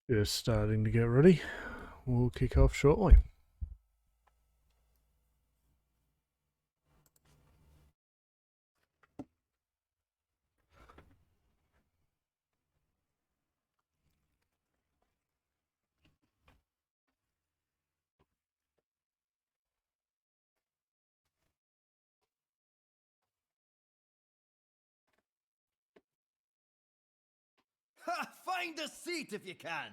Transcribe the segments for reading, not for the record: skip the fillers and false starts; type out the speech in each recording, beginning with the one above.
Just starting to get ready. We'll kick off shortly. Ha! Find a seat if you can!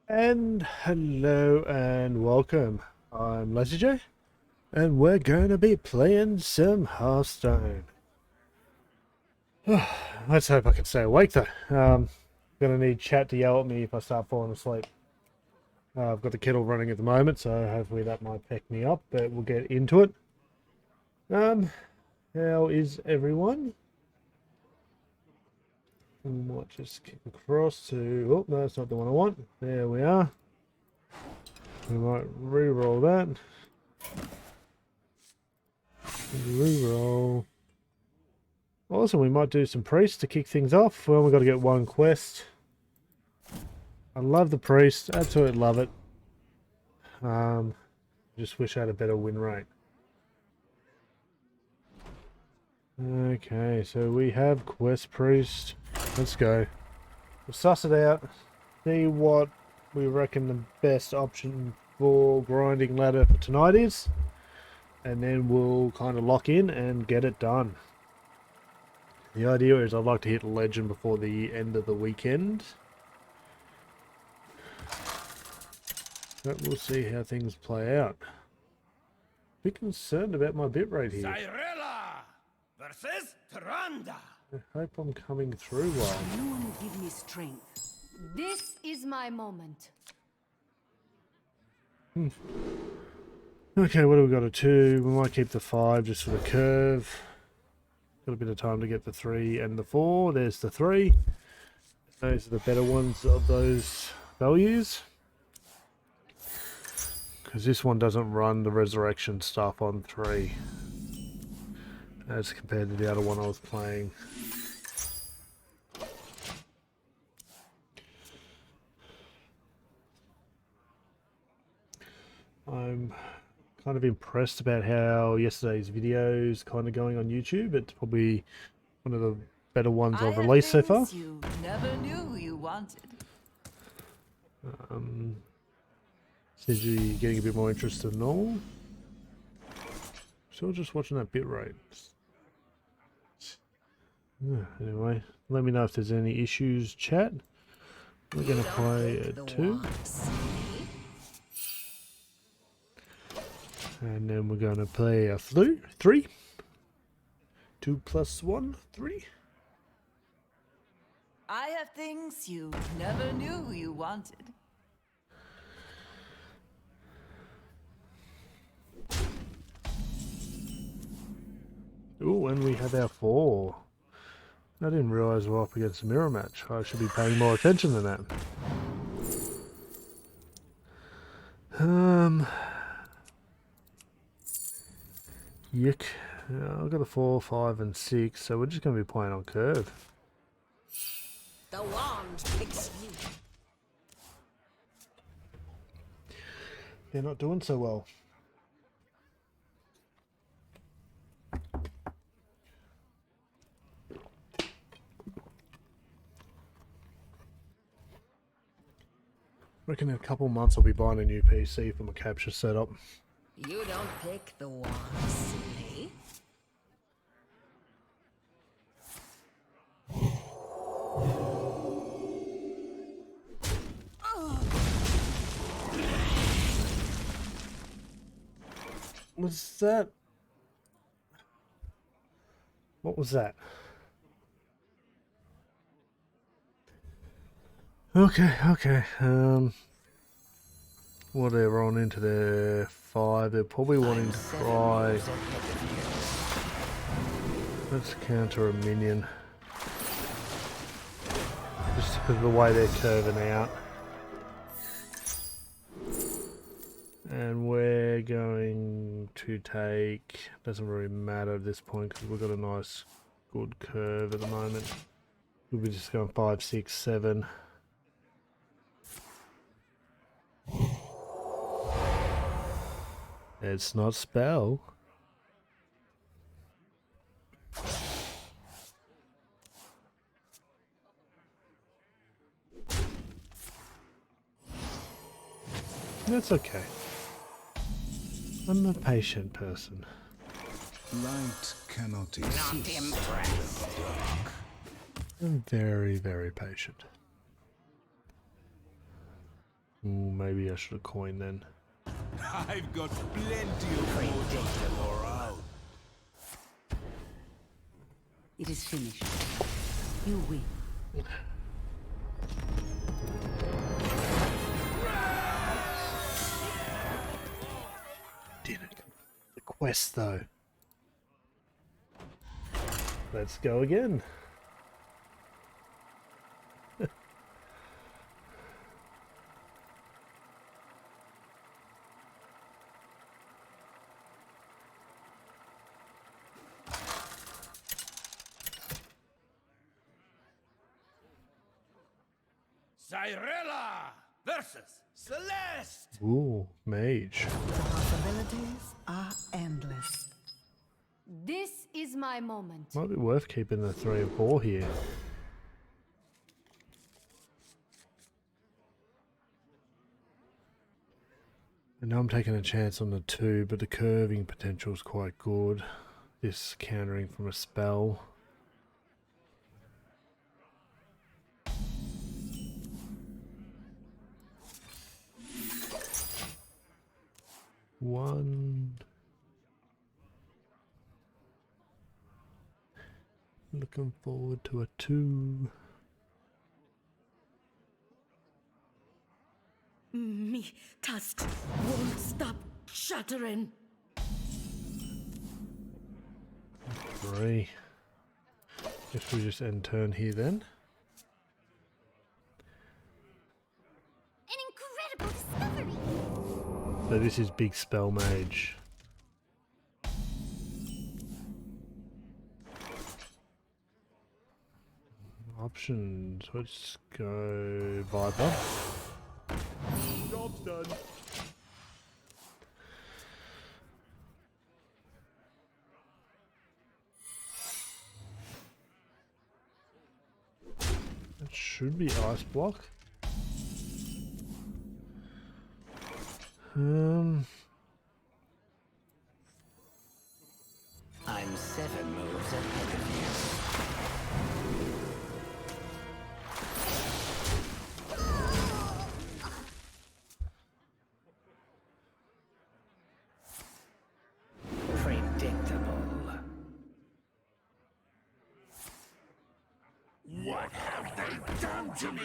And hello and welcome. I'm LazyJ, and we're going to be playing some Hearthstone. Let's hope I can stay awake though. Gonna need chat to yell at me if I start falling asleep. I've got the kettle running at the moment, so hopefully that might pick me up, but we'll get into it. How is everyone? We might just kick across to... Oh, no, that's not the one I want. There we are. We might re-roll that. Re-roll. Also, we might do some priests to kick things off. Well, we've got to get one quest. I love the priest. Absolutely love it. Just wish I had a better win rate. Okay, so we have quest priest. Let's go. We'll suss it out. See what we reckon the best option for grinding ladder for tonight is. And then we'll kind of lock in and get it done. The idea is I'd like to hit legend before the end of the weekend. But we'll see how things play out. A bit concerned about my bitrate here. Cyrilla versus Tyrande. I hope I'm coming through well. You give me strength. This is my moment. Okay, what do we got? A 2. We might keep the 5 just for the curve. Got a bit of time to get the 3 and the 4. There's the 3. Those are the better ones of those values. Because this one doesn't run the resurrection stuff on 3. As compared to the other one I was playing. I'm kind of impressed about how yesterday's videos kind of going on YouTube. It's probably one of the better ones I've released so far. You never knew you wanted. Seems to be getting a bit more interest than normal. Still just watching that bitrate. Anyway, let me know if there's any issues, chat. We're going to play a 2. And then we're going to play a 3. 2 plus 1, 3. I have things you never knew you wanted. Ooh, and we have our 4. I didn't realise we're up against a mirror match. I should be paying more attention than that. Yuck. I've got a 4, 5 and 6, so we're just going to be playing on curve. The wand picks you. They're not doing so well. Reckon in a couple months I'll be buying a new PC for my capture setup. You don't pick the wand, silly. Was that? What was that? Okay. Well, they're on into their 5. They're probably wanting to try. Let's counter a minion. Just because of the way they're curving out. And we're going to take, doesn't really matter at this point because we've got a nice good curve at the moment. We'll be just going 5, 6, 7. It's not spell. That's okay. I'm a patient person. Light cannot Not exist. impressed. I'm very, very patient. Ooh, maybe I should have coined then. I've got plenty of predictable around. It is finished. You win. Didn't the quest though. Let's go again. Cyrilla versus Celeste! Ooh, mage. The possibilities are endless. This is my moment. Might be worth keeping the 3 and 4 here. I know I'm taking a chance on the 2, but the curving potential is quite good. This countering from a spell. One. Looking forward to a 2. Me tusks won't stop shattering. 3. Guess we just end turn here then. An incredible discovery. So this is big spell mage. Options. Let's go Viper. Job's done. That should be ice block. I'm 7 moves ahead of What have they done to me?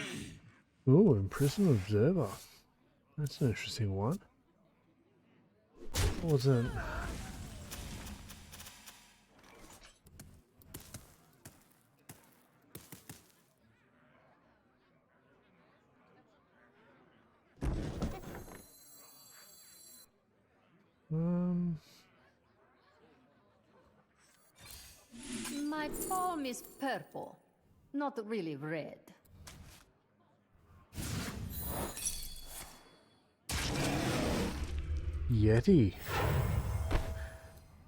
Ooh, Imprisoned Observer. That's an interesting one. What was it? My palm is purple, not really red. Yeti.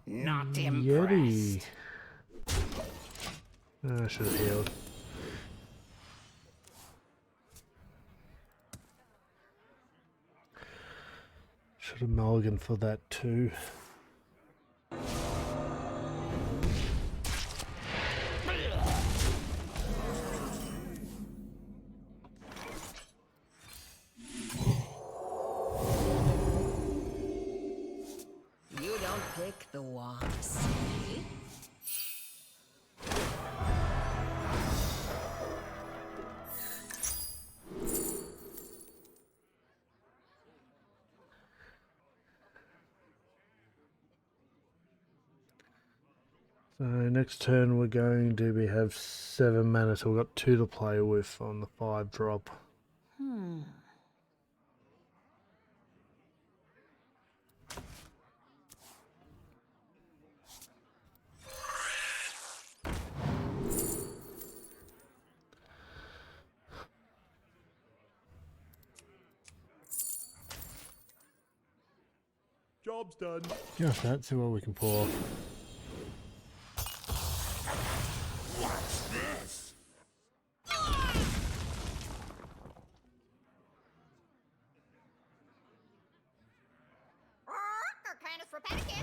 Not Yeti. impressed. I should have healed. Should have mulliganed for that too. You don't pick the one, silly. So next turn we're going to have 7 mana, so we've got 2 to play with on the 5 drop. Job's done. Just that, see what we can pull off. What's this? Kindness for panicking.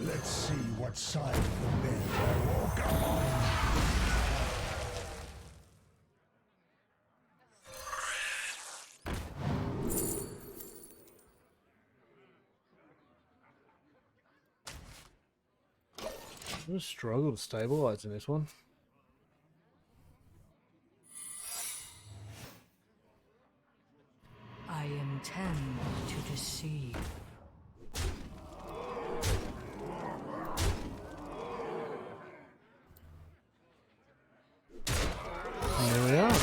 Let's see what side of the bed I walk on. I'm gonna struggle to stabilize in this one. I intend to deceive. And there we are.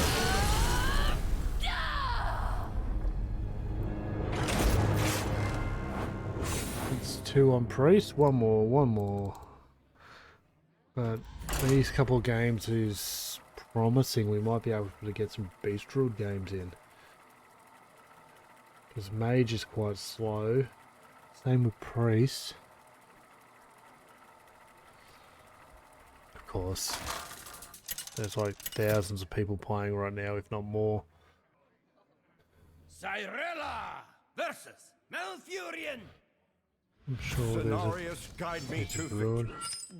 It's 2 on priest, one more. But these couple of games is promising. We might be able to get some beast druid games in. Because mage is quite slow. Same with priest. Of course. There's like thousands of people playing right now, if not more. Cyrella versus Malfurion. I'm sure Cenarius, guide me to druid.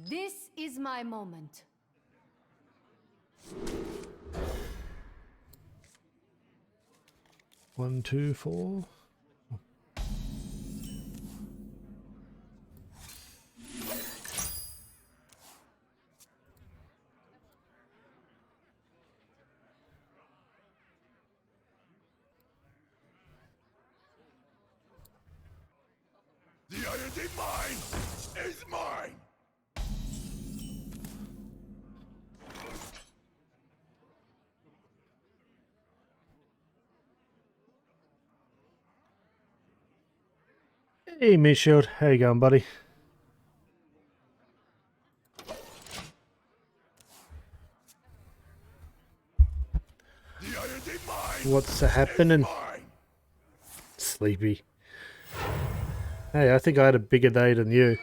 This is my moment. One, two, four. The Iron Divine is mine. Hey, Miss Shield. How you going, buddy? The Iron Divine What's happening? is mine. Sleepy. Hey, I think I had a bigger day than you.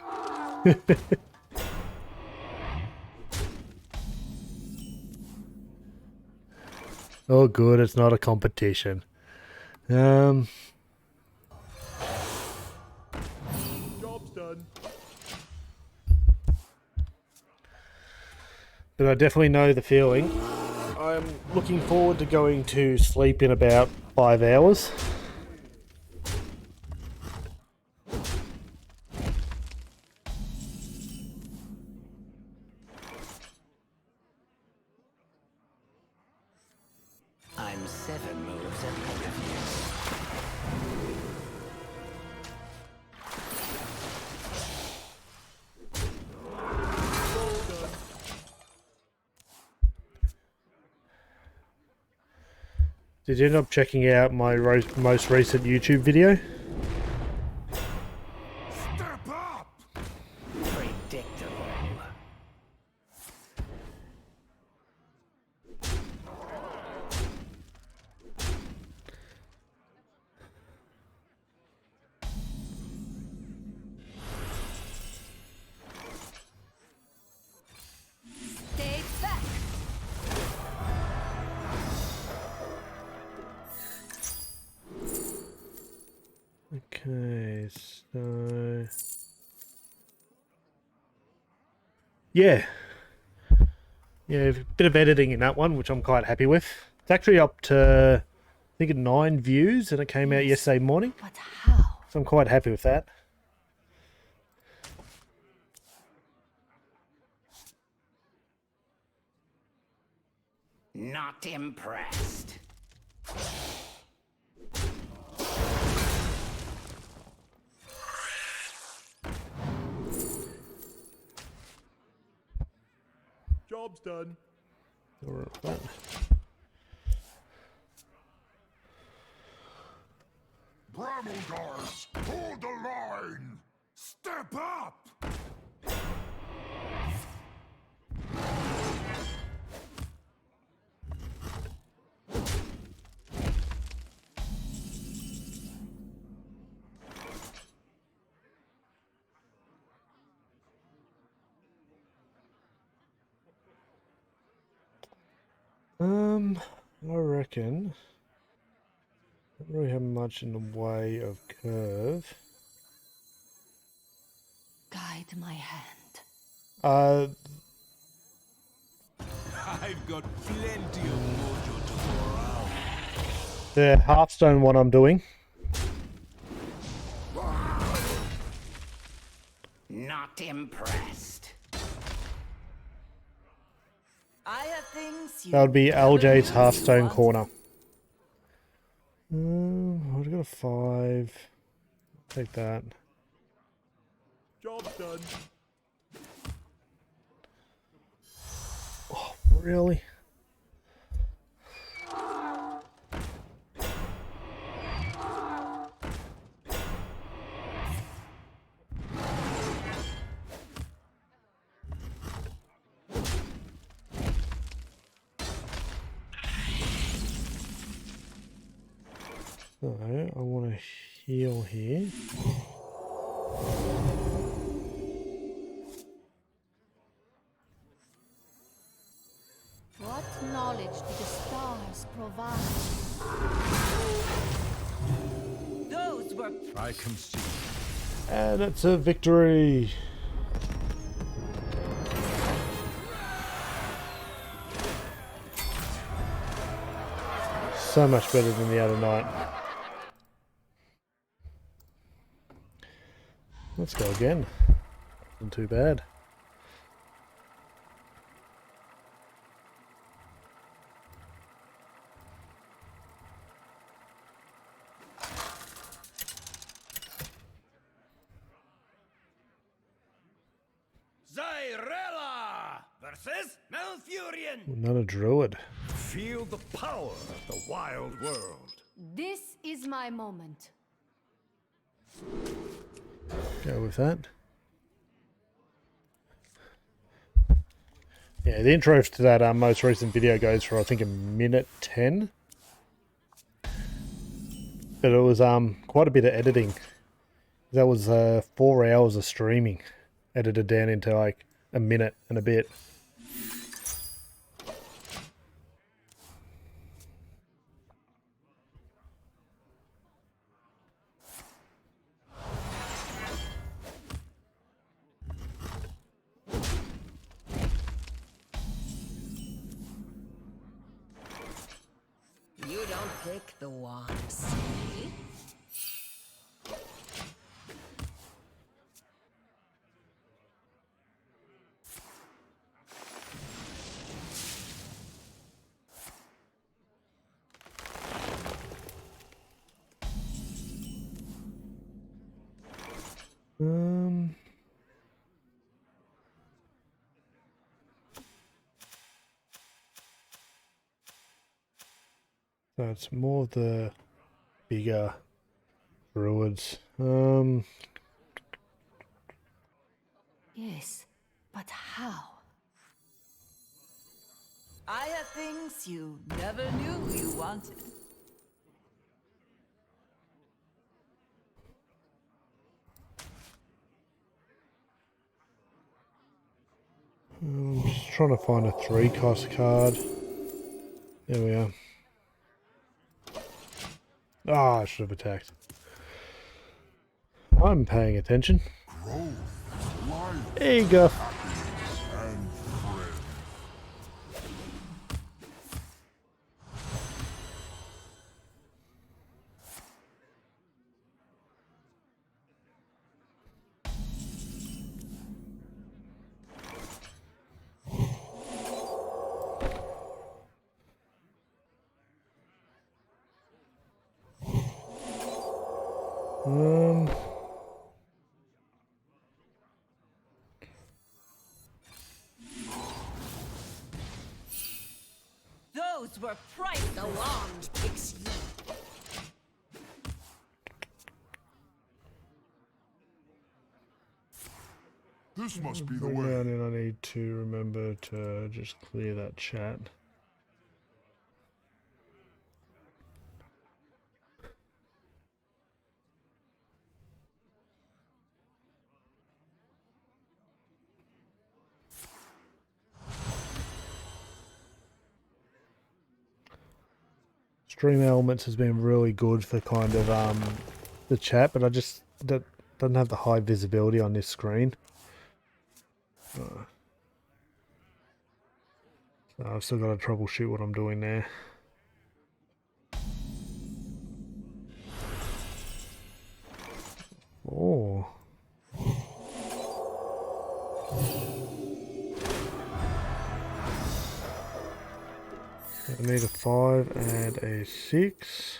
Oh, good. It's not a competition. but I definitely know the feeling. I'm looking forward to going to sleep in about 5 hours. I'm 7 moves ahead of you. Did you end up checking out my most recent YouTube video? Step up! Predictable. Stay back. Okay, so... Yeah. Yeah, a bit of editing in that one, which I'm quite happy with. It's actually up to, I think, 9 views, and it came out yesterday morning. But how? So I'm quite happy with that. Not impressed. Job's done. Alright, that. Bramble hold the line! Step up! I reckon don't really have much in the way of curve. Guide my hand. I've got plenty of mojo to go around. The Hearthstone one I'm doing. Not impressed. I have things you That would be never LJ's knew Hearthstone you corner. I've got a 5. Take that. Job's done. Oh, really? So, I want to heal here. What knowledge do the stars provide? Those were I can see. And it's a victory! So much better than the other night. Let's go again. Wasn't too bad. Zyrella versus Malfurion. Not a druid. Feel the power of the wild world. This is my moment. Go with that. Yeah, the intro to that most recent video goes for I think a minute 10. But it was quite a bit of editing. That was 4 hours of streaming, edited down into like a minute and a bit. pick the wand, silly. Um, so it's more of the bigger druids. Yes, but how? I have things you never knew you wanted. I'm just trying to find a 3-cost card. There we are. Ah, I should have attacked. I'm paying attention. Growth, life, There you go. happiness, and friends. Um, Those were priceless. The wand picks you. This must be the every now way. and then I need to remember to just clear that chat. Stream Elements has been really good for kind of the chat, but I just doesn't have the high visibility on this screen. So I've still got to troubleshoot what I'm doing there. Oh. I need a 5 and a 6.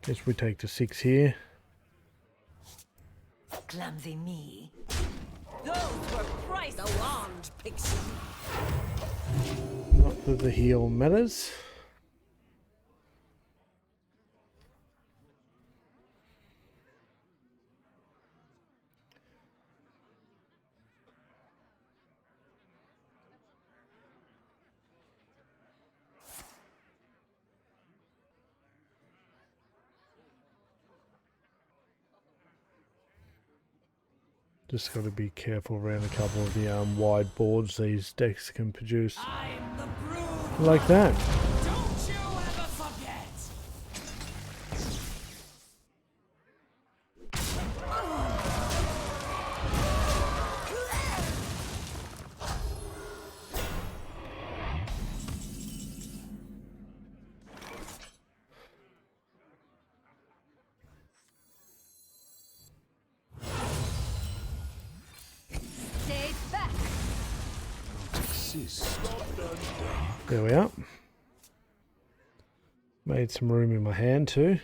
Guess we take the 6 here. Clumsy me. Those were priceless. The wand picks you. Not that the heal matters. Just got to be careful around a couple of the wide boards these decks can produce. I'm the brood. Like that. Don't you ever forget. Stay back. Exist. There we are. Made some room in my hand too.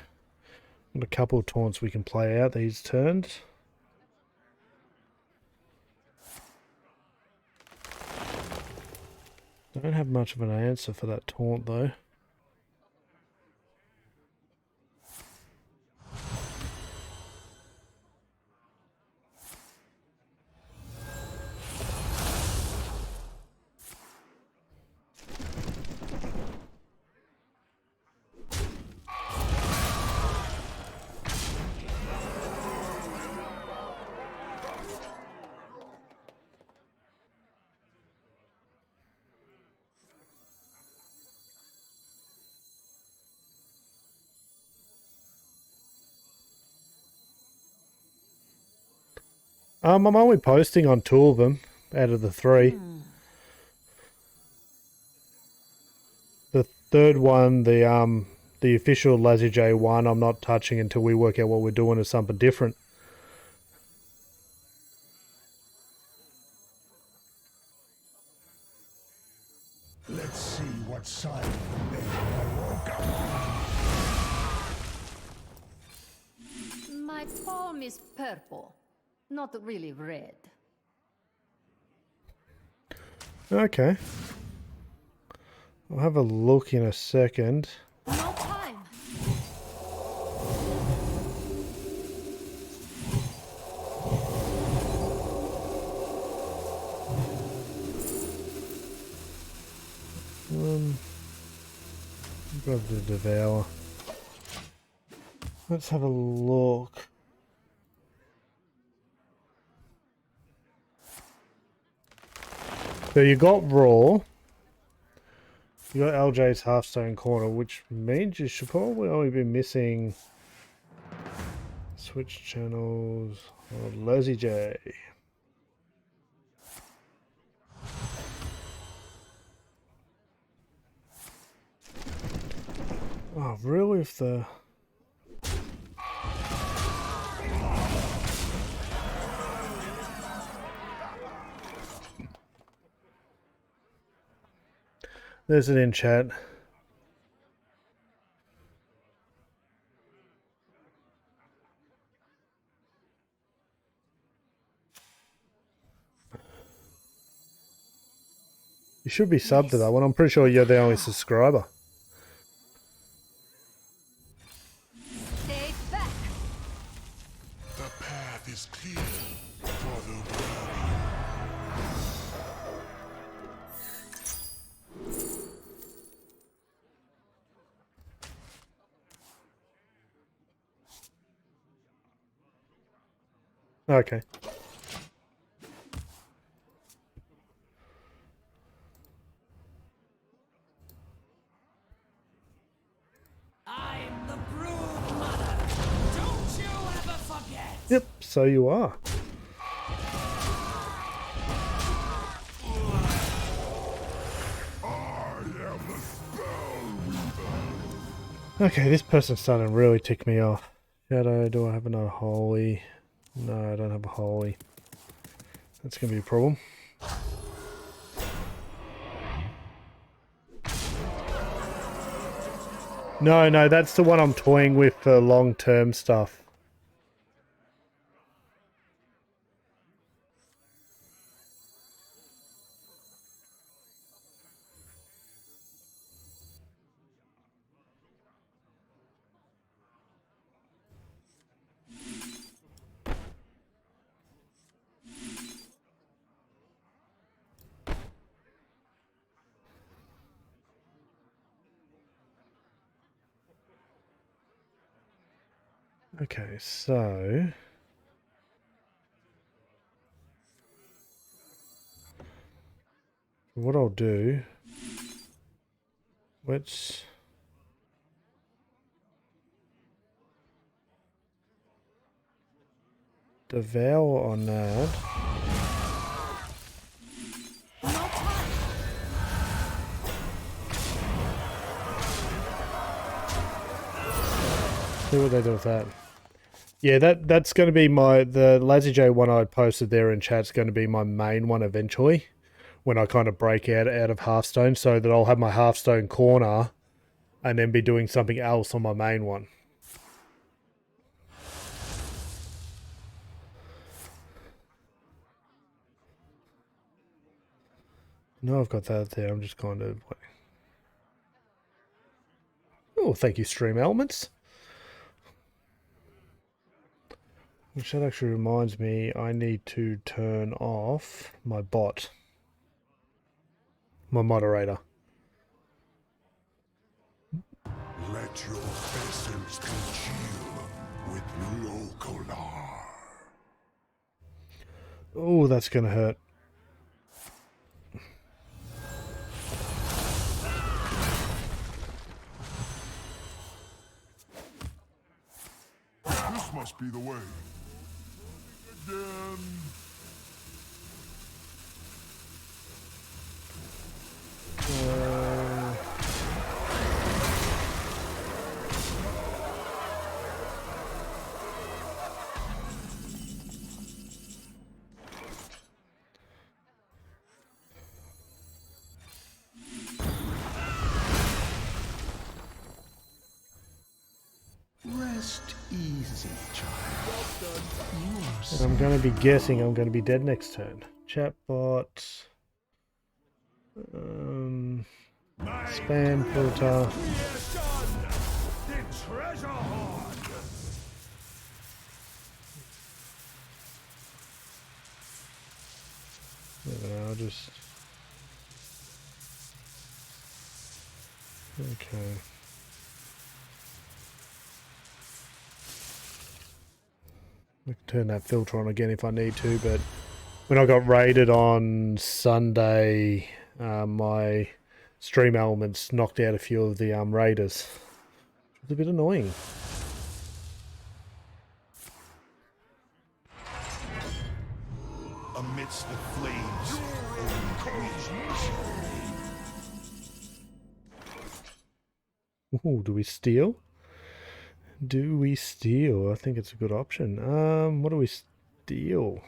And a couple of taunts we can play out these turns. Don't have much of an answer for that taunt though. I'm only posting on 2 of them out of the 3. third one, the official Lazy J one, I'm not touching until we work out what we're doing as something different. Let's see what side of the bed I woke up. My palm is purple, not really red. Okay. I'll have a look in a second. No time. Grab the Devour. Let's have a look. So you got Raw. You got LJ's Hearthstone Corner, which means you should probably only be missing Switch channels or Lazy J. Oh, really? If the... There's it in chat. You should be subbed to that one. I'm pretty sure you're the only subscriber. Stay back. The path is clear for the world. Okay. I'm the brood mother. Don't you ever forget. Yep, so you are. Okay, this person's starting to really tick me off. Shadow, do I have another holy? No, I don't have a holy. That's going to be a problem. No, that's the one I'm toying with for long-term stuff. Okay, so... what I'll do... let's... devour on that. See what they do with that. Yeah, that's going to be the Lazy J one I posted there in chat's going to be my main one eventually, when I kind of break out of Hearthstone, so that I'll have my Hearthstone corner, and then be doing something else on my main one. No, I've got that there. I'm just kind of... oh, thank you, Stream Elements. Which that actually reminds me, I need to turn off my bot. My moderator. Let your vessels congeal with localar. Oh, that's going to hurt. This must be the way. Again. I'm going to be guessing I'm going to be dead next turn. Chatbot. Spam filter. The treasure hoard. I don't know, I'll just... Okay. I can turn that filter on again if I need to, but when I got raided on Sunday, my stream elements knocked out a few of the raiders. It was a bit annoying. Amidst the flames, Ooh, do we steal? Do we steal? I think it's a good option. What do we steal?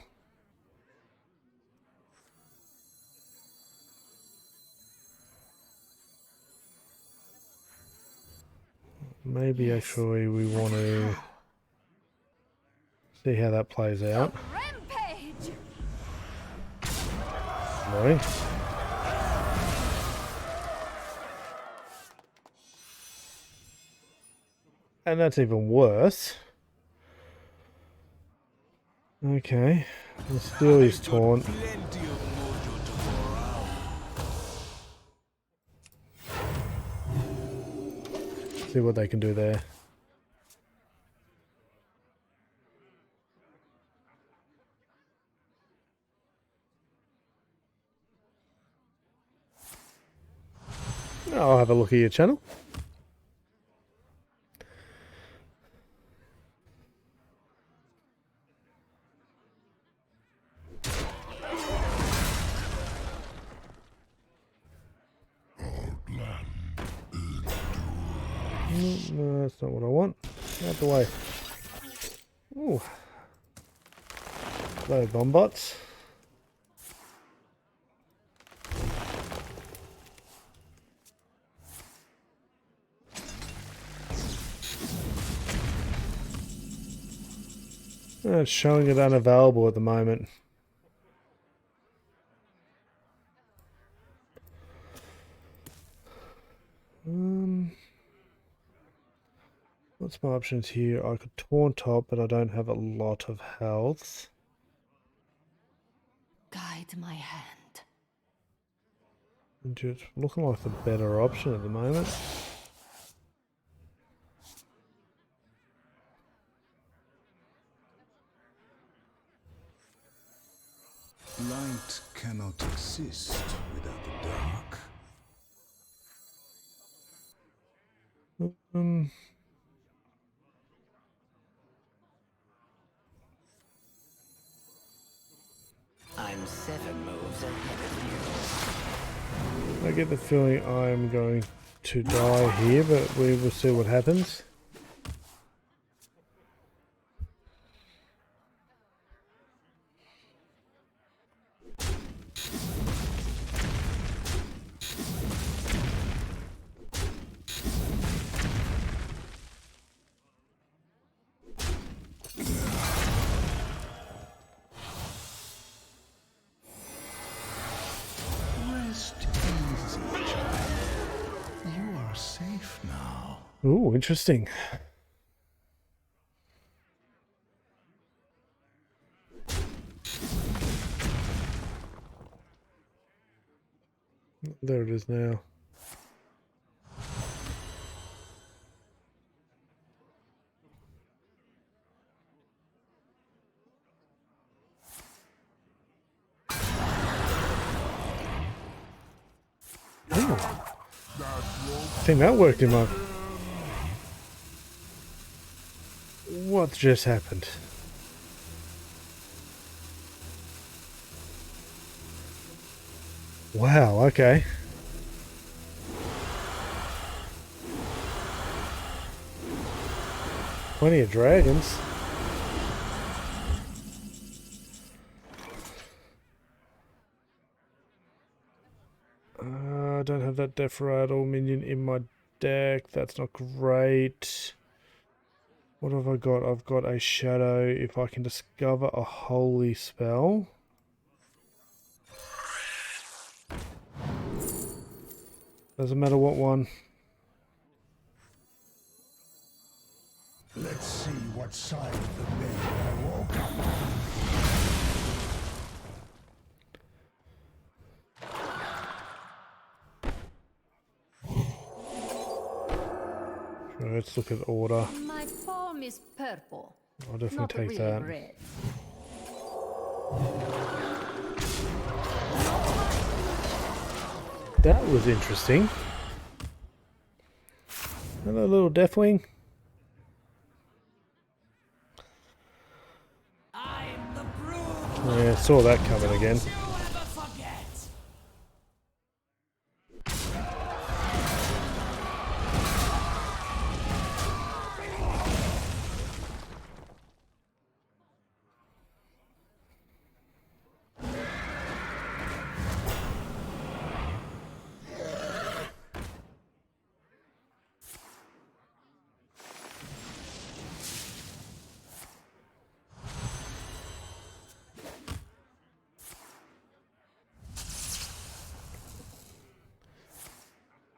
Maybe actually we want to see how that plays out. Rampage! Annoying. And that's even worse. Okay. The steal is taunt. Plenty of mojo to go around. See what they can do there. I'll have a look at your channel. No, that's not what I want. Out the way. Ooh. Hello, bombots. It's showing it unavailable at the moment. What's my options here? I could taunt top, but I don't have a lot of health. Guide my hand. Just looking like the better option at the moment. Light cannot exist without the dark. I'm 7 moves ahead of you. I get the feeling I'm going to die here, but we will see what happens. rest easy, child. You are safe now. Ooh, interesting. There it is now. Ooh. I think that worked in my... What just happened? Wow, okay. Plenty of dragons. I don't have that Death Rattle minion in my deck. That's not great. What have I got? I've got a shadow. If I can discover a holy spell. Doesn't matter what one. Let's see what side of the bed I woke up on. Let's look at order. My palm is purple. I'll definitely Not take really that. red. That was interesting. Hello, little Deathwing. I'm the brood. Yeah, saw that coming again. You ever forget?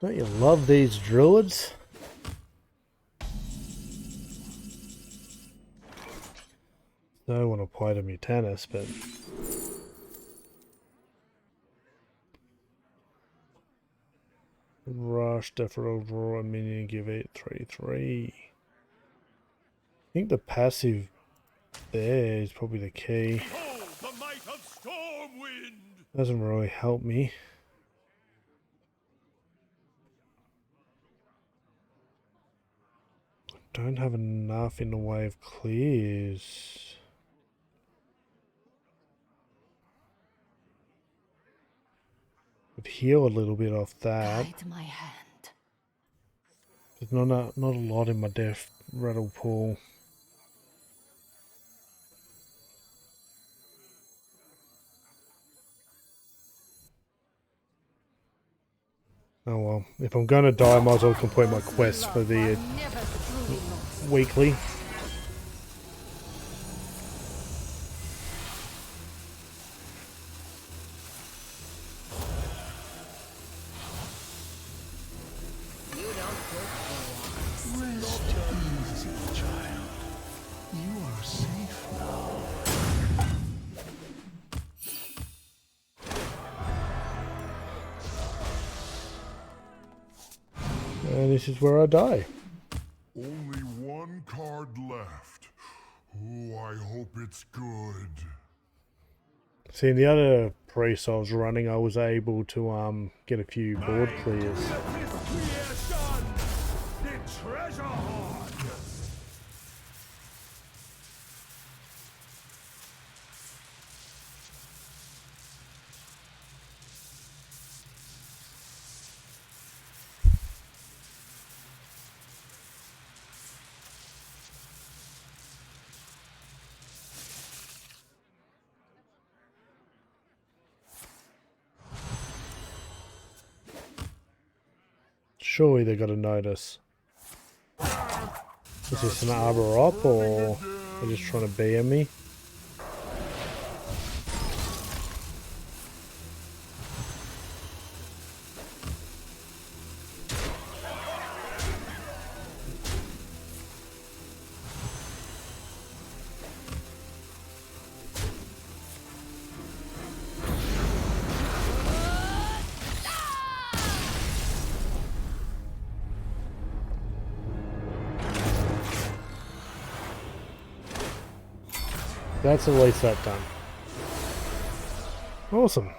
Don't you love these druids? I want to play to me tennis, but rush, deferral, draw a minion, give it 3/3. I think the passive there is probably the key. Behold the might of Stormwind. Doesn't really help me. Don't have enough in the way of clears. Could heal a little bit off that. Guide my hand. There's not a lot in my death rattle pool. Oh well, if I'm gonna die, I might as well complete my quest for the Never truly lost. weekly. You don't break the wands. Rest easy, child. You are safe now. And this is where I die. Only one card left. Oh, I hope it's good. See, in the other priest I was running, I was able to get a few board clears. Surely they got to notice. Is this an arbor up, or they're just trying to BM me? That's at least that done. Awesome.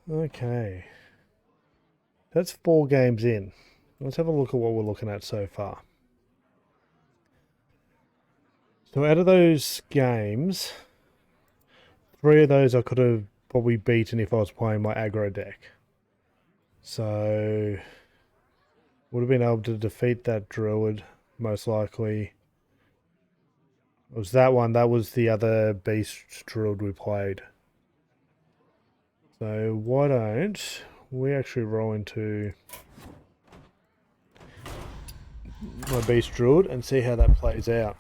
Okay. That's 4 games in. Let's have a look at what we're looking at so far. So out of those games, 3 of those I could have probably beaten if I was playing my aggro deck. So would have been able to defeat that Druid, most likely. It was that one, that was the other beast Druid we played. So why don't we actually roll into my Beast Druid and see how that plays out.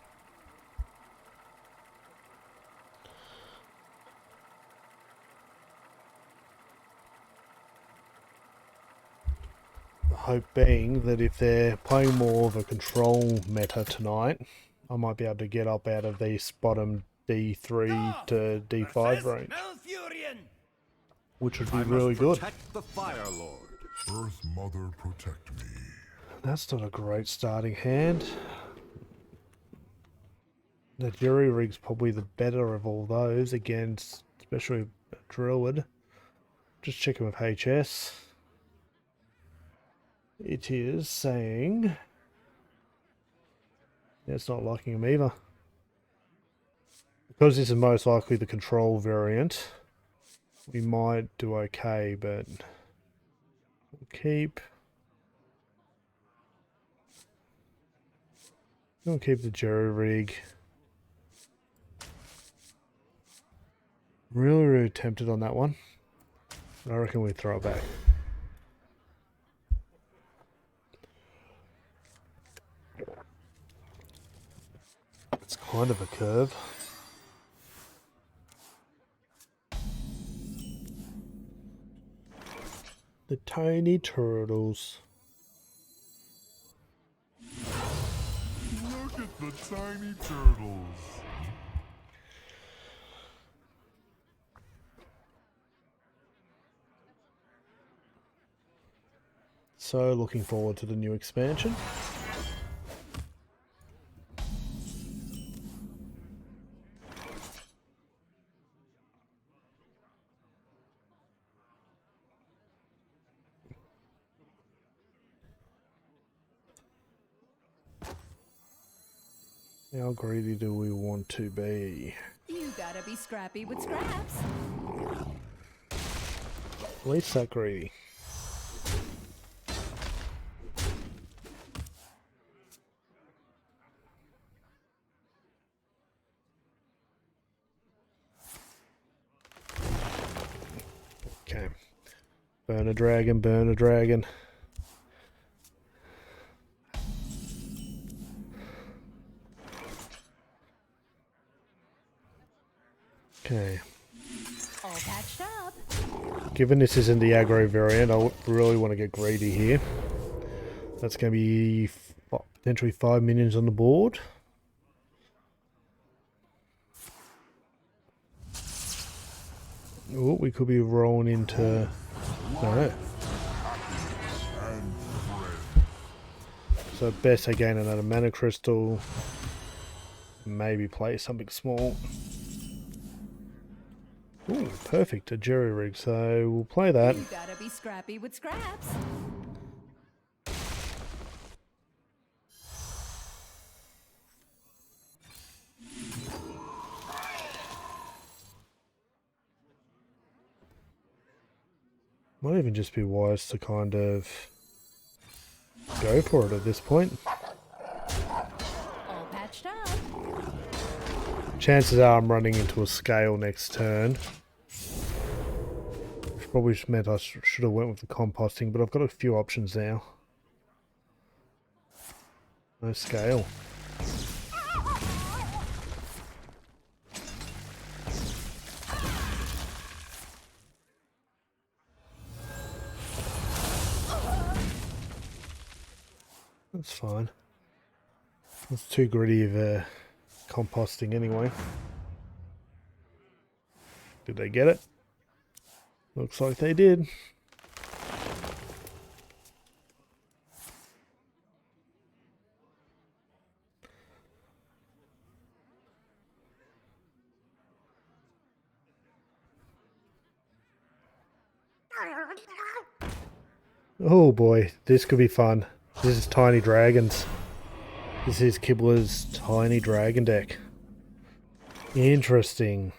The hope being that if they're playing more of a control meta tonight, I might be able to get up out of this bottom D3 to D5 range, which would be really good. Protect the Fire Lord. Earth Mother, protect me. That's not a great starting hand. The Jury Rig's probably the better of all those against, especially a Druid. Just checking with HS. It is saying it's not liking him either. Because this is most likely the control variant, we might do okay, but we'll keep. We'll keep the Jury Rig. Really tempted on that one. I reckon we throw it back. It's kind of a curve. The tiny turtles. Look at the tiny turtles. So looking forward to the new expansion. How greedy do we want to be? You gotta be scrappy with scraps. At least that greedy. Okay. Burn a dragon, burn a dragon. Okay. All patched up. Given this isn't the aggro variant, I really want to get greedy here. That's going to be potentially 5 minions on the board. Oh, we could be rolling into... No. So best I gain another mana crystal. Maybe play something small. Ooh, perfect, a Jury Rig, so we'll play that. You gotta be scrappy with scraps. Might even just be wise to kind of go for it at this point. All patched up. Chances are I'm running into a scale next turn. Which probably meant I should have went with the composting, but I've got a few options now. No scale. That's fine. It's too gritty of composting anyway. Did they get it? Looks like they did. Oh boy, this could be fun. This is Tiny Dragons. This is Kibler's Tiny Dragon deck. Interesting.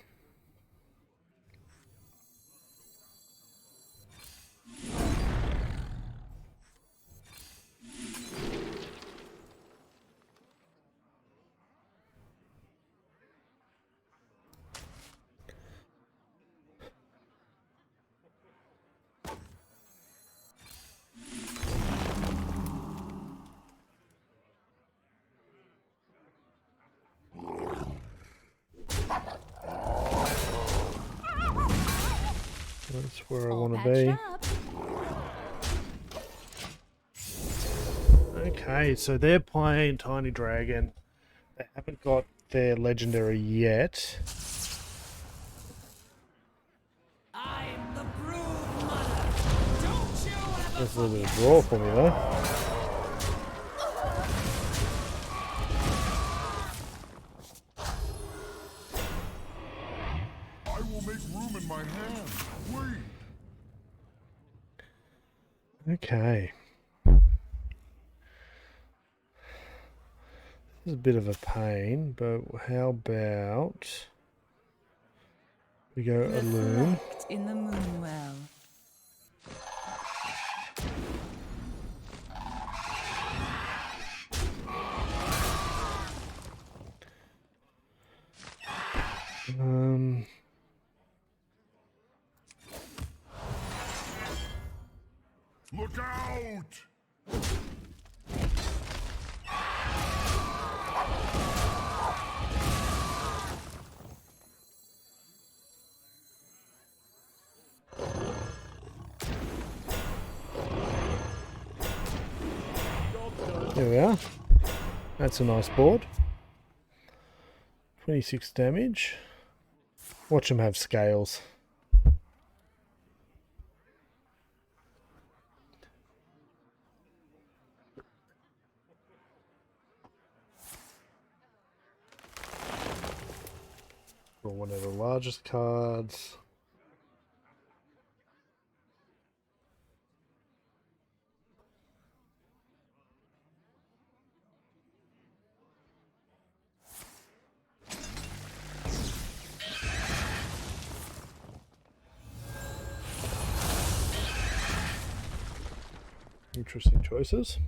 That's where I All want to patched be. up. Okay, so they're playing Tiny Dragon. They haven't got their legendary yet. I'm the brood mother. Don't you ever There's a little bit of draw for me though. I will make room in my hand. Wait. Okay. This is a bit of a pain, but how about we go a loom? Reflect in the moonwell. Um, Look out! there we are. That's a nice board. 26 damage. Watch them have scales. Draw one of the largest cards. Interesting choices.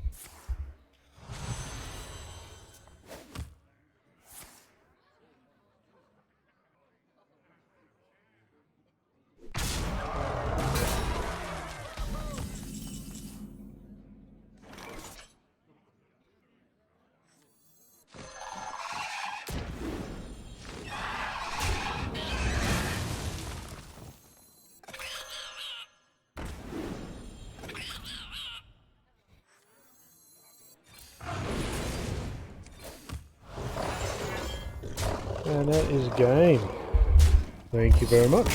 And that is game. Thank you very much.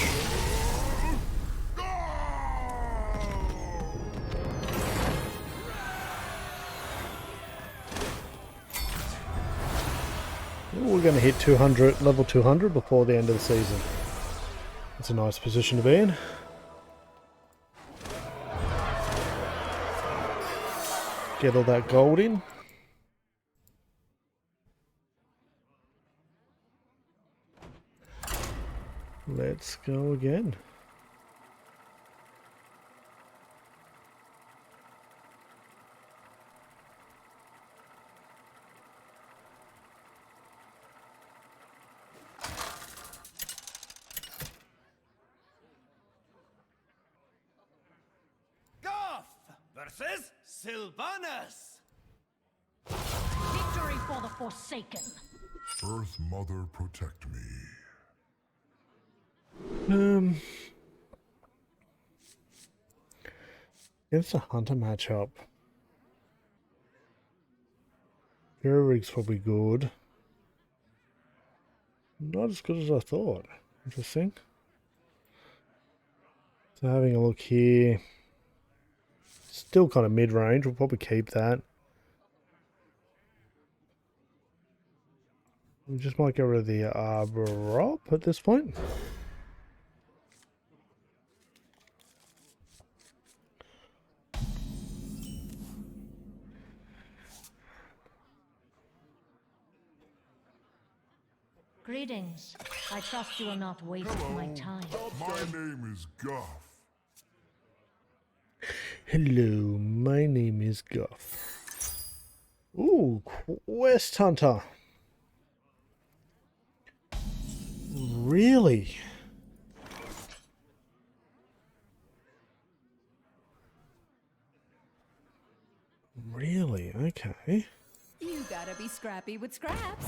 We're going to hit 200, level 200 before the end of the season. That's a nice position to be in. Get all that gold in. Let's go again. Goth versus Sylvanas. Victory for the Forsaken. Earth Mother, protect me. It's a hunter matchup. Hero Rig's probably good. Not as good as I thought. Interesting. So having a look here. Still kind of mid-range. We'll probably keep that. We just might get rid of the Arbor at this point. Greetings. I trust you will not waste my time. My name is Guff. Hello, my name is Guff. Ooh, Quest Hunter. Really? Really? Okay. You gotta be scrappy with scraps.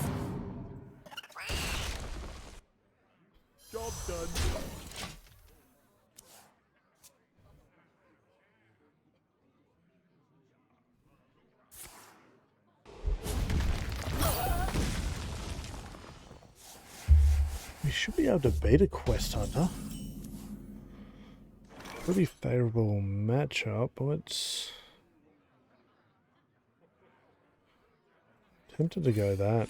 Job done. We should be able to beat a quest hunter. Pretty favourable matchup. Let's... Tempted to go that.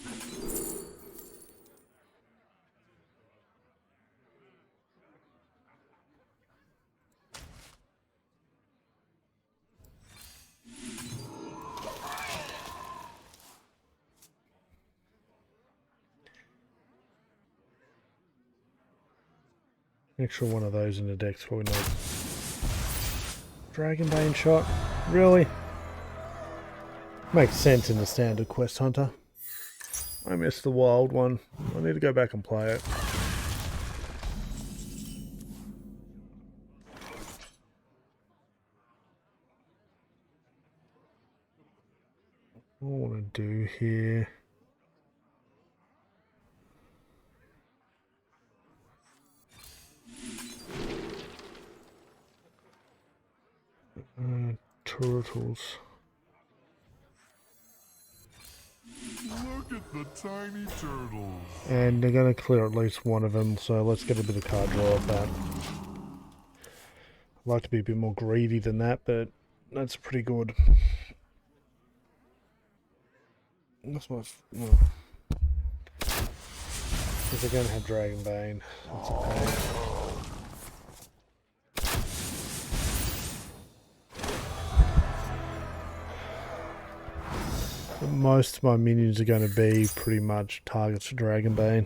Extra one of those in the deck's probably not. Dragonbane shot? Really? Makes sense in the standard quest hunter. I missed the wild one. I need to go back and play it. What I want to do here... turtles. Look at the tiny turtles. And they're going to clear at least one of them, so let's get a bit of card draw of that. I'd like to be a bit more greedy than that, but that's pretty good. That's my... Well, if they're going to have Dragonbane, that's okay. Most of my minions are going to be pretty much targets for Dragonbane.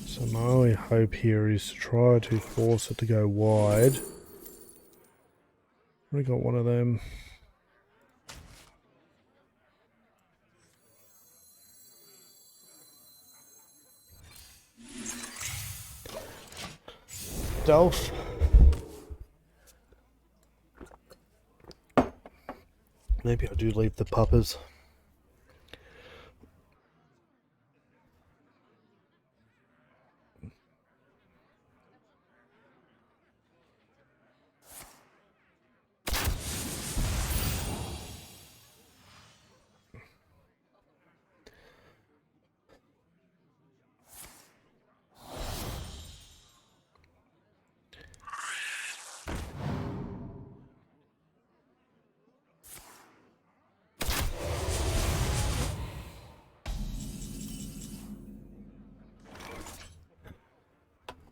So my only hope here is to try to force it to go wide. We got one of them. Stealth. Maybe I do leave the puppers.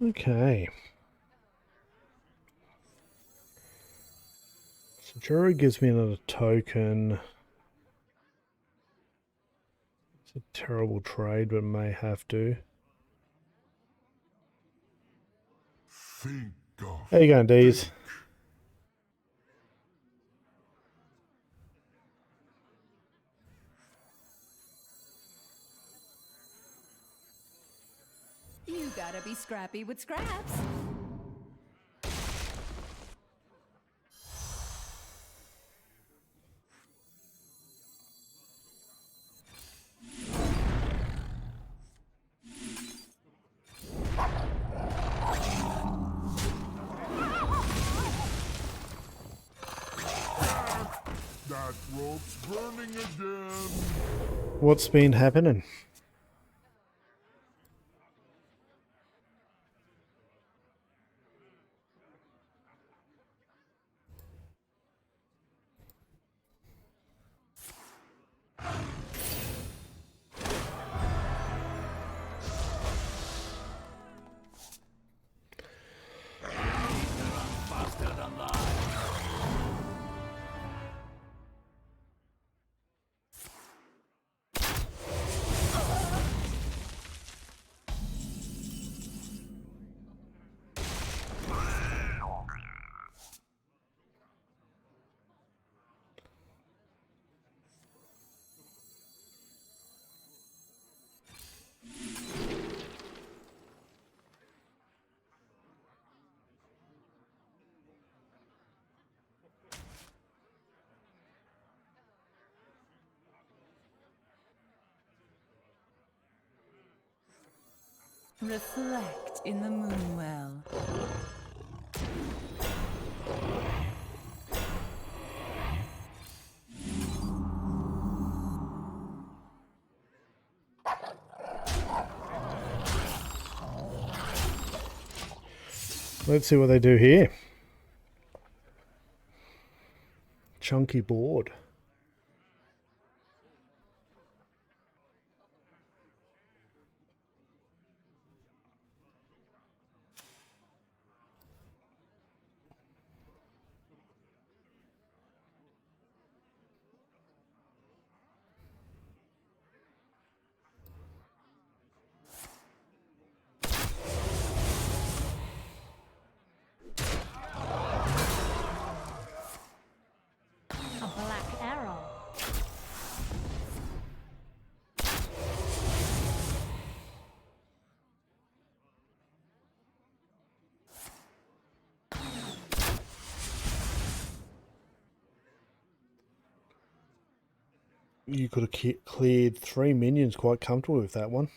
Okay. So Druid gives me another token. It's a terrible trade, but may have to. Think of How you going, Deez? You gotta be scrappy with scraps. that rope's burning again. What's been happening? Reflect in the moonwell. Let's see what they do here. Chunky board. A black arrow. You could have cleared 3 minions quite comfortably with that one.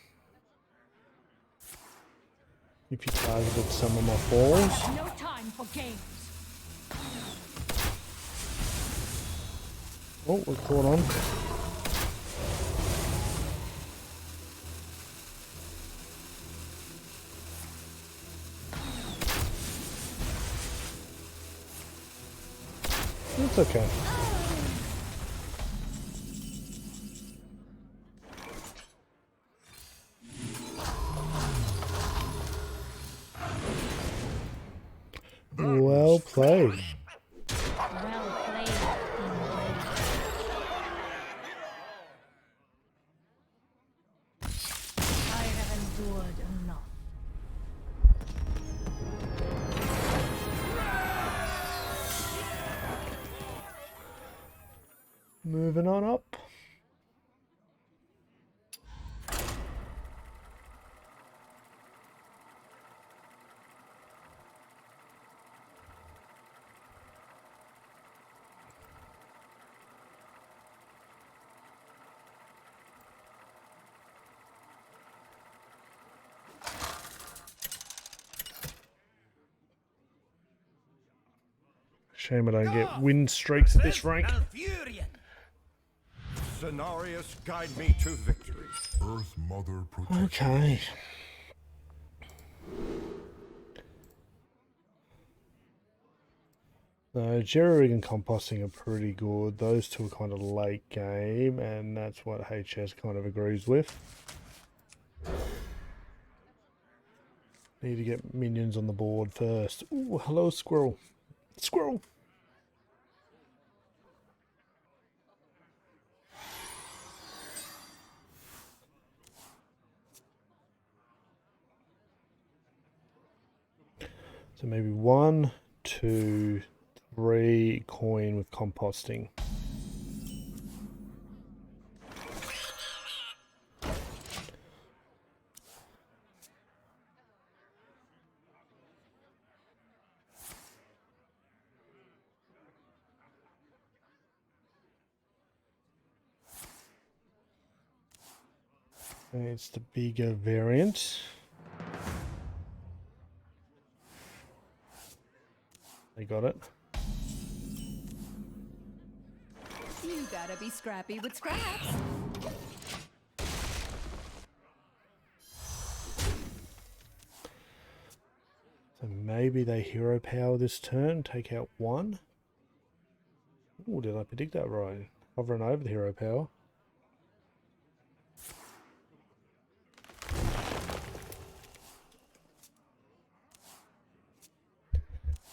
If you targeted some of my falls. No time for games. Oh, we're caught on. It's okay. Well played. Well played. I have endured enough. Moving on up. Shame I don't get win streaks at this rank. Cenarius, guide me to victory. Earth Mother protect. Okay. So jerry and composting are pretty good. Those two are kind of late game, and that's what HS kind of agrees with. Need to get minions on the board first. Ooh, hello squirrel. Squirrel! So maybe 1, 2, 3 coin with composting. It's the bigger variant. They got it. You gotta be scrappy with scraps. So maybe they hero power this turn, take out 1. Oh, did I predict that right? Hovering over the hero power.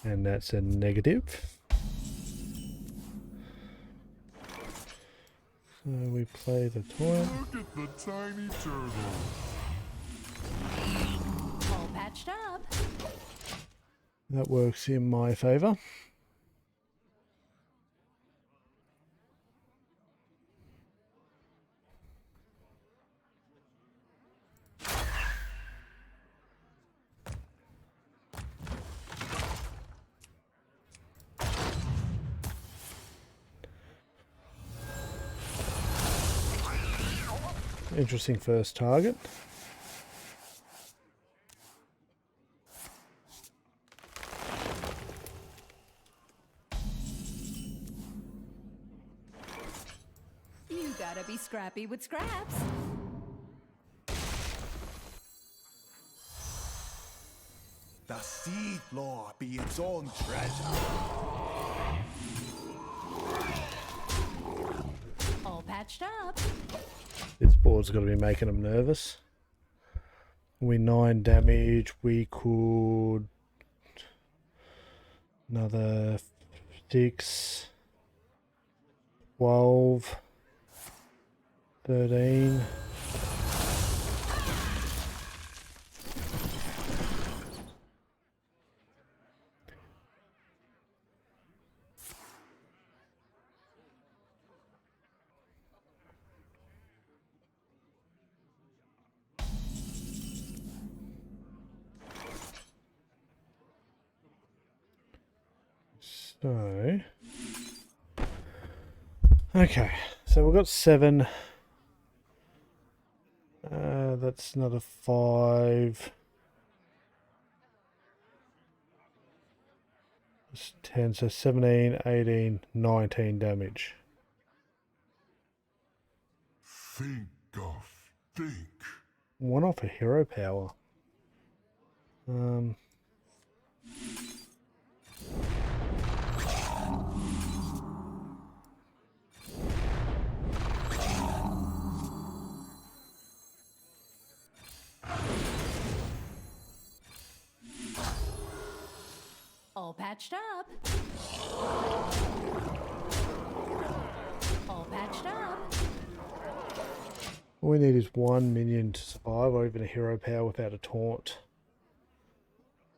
And that's a negative. So we play the toy. Look at the tiny turtle. All patched up. That works in my favor. Interesting first target. You gotta be scrappy with scraps. The Seed Lord be its own treasure. All patched up. This board's got to be making them nervous. We 9 damage. We could another 6, 12, 13. So, okay, so we've got 7. That's another 5. That's 10, so 17, 18, 19 damage. Think. One off a hero power. All patched up. All patched up. All we need is 1 minion to survive, or even a hero power without a taunt.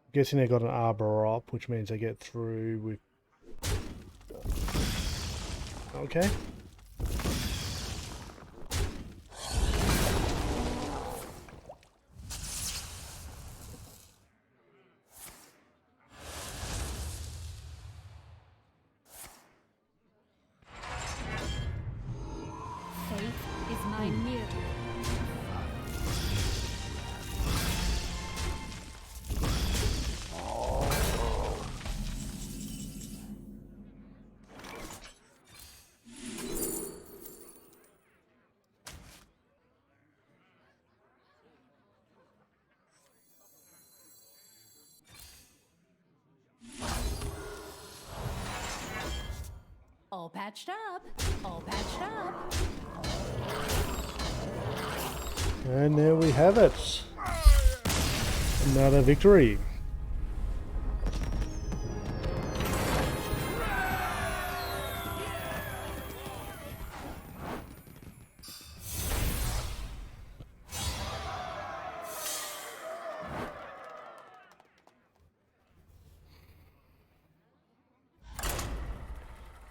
I'm guessing they got an arbor up, which means they get through with... Okay. Faith is my mirror. All patched up. All patched up. And there we have it. Another victory.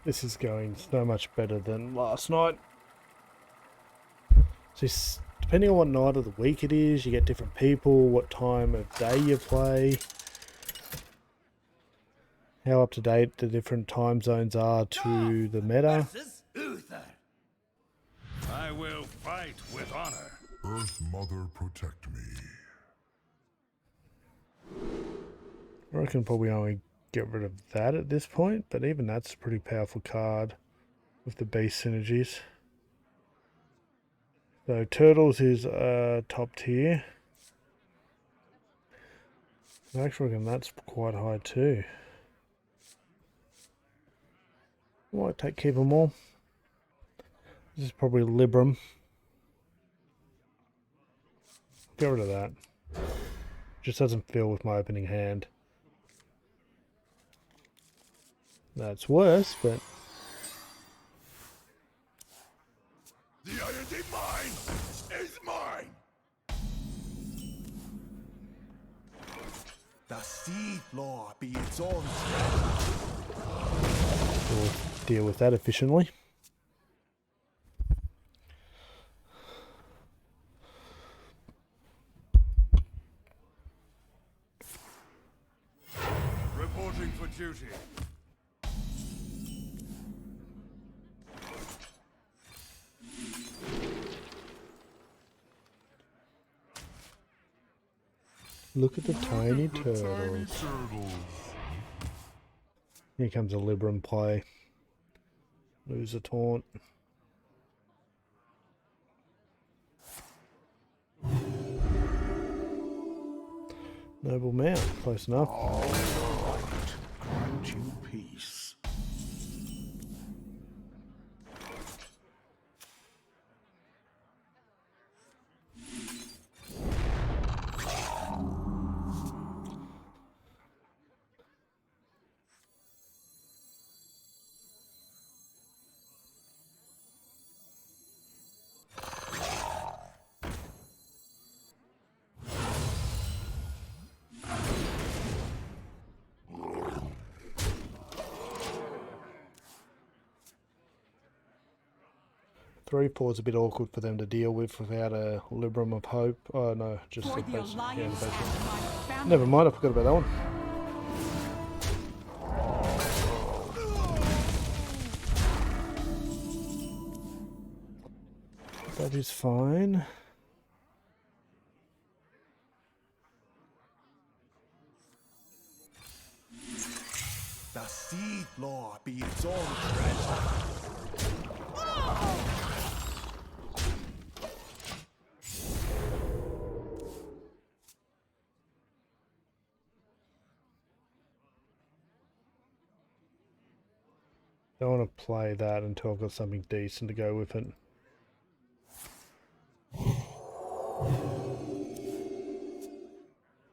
This is going so much better than last night. So depending on what night of the week it is, you get different people, what time of day you play, how up to date the different time zones are to the meta. I will fight with honor. Earth Mother, protect me. I reckon probably only get rid of that at this point, but even that's a pretty powerful card with the base synergies. So Turtles is top tier. I actually reckon that's quite high too. Might keep them all. This is probably Libram. Get rid of that. Just doesn't feel with my opening hand. That's worse, but The identity mine is mine. The Seed Lord be its own treasure. we'll deal with that efficiently. Reporting for duty. Look at the tiny The turtles. tiny turtles. Here comes a Libram play. Lose a taunt. Noble mount, close enough. All right. Grant you peace. Three four's a bit awkward for them to deal with without a Libram of Hope. Oh no, just For a the basic. Yeah, the Alliance basic. and my family. Never mind, I forgot about that one. That is fine. The Sea Floor be its own treasure. Don't want to play that until I've got something decent to go with it.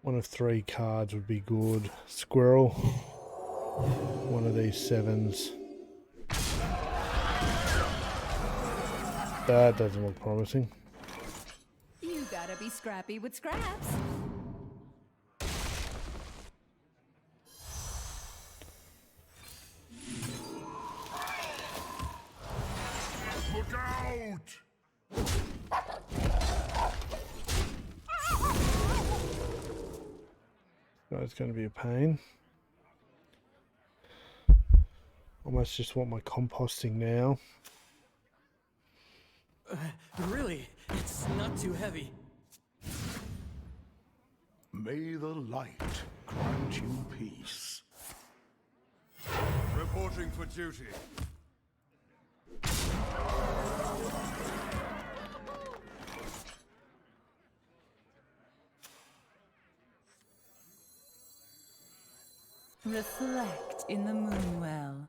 One of three cards would be good. Squirrel. One of these sevens. That doesn't look promising. You gotta be scrappy with scraps. Look out! That's going to be a pain. Almost just want my composting now. Really, it's not too heavy. May the light grant you peace. Reporting for duty. Reflect in the moonwell.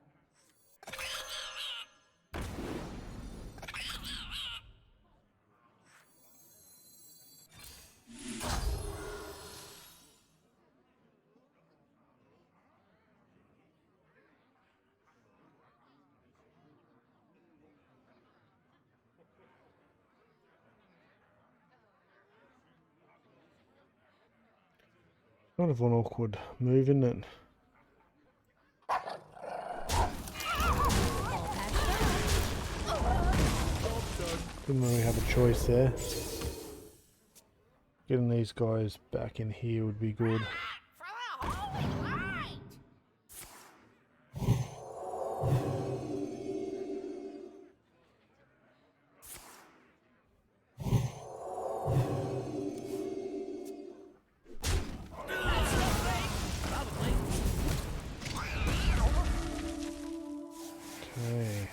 Kind of an awkward move, isn't it? Didn't really have a choice there. Getting these guys back in here would be good. Okay.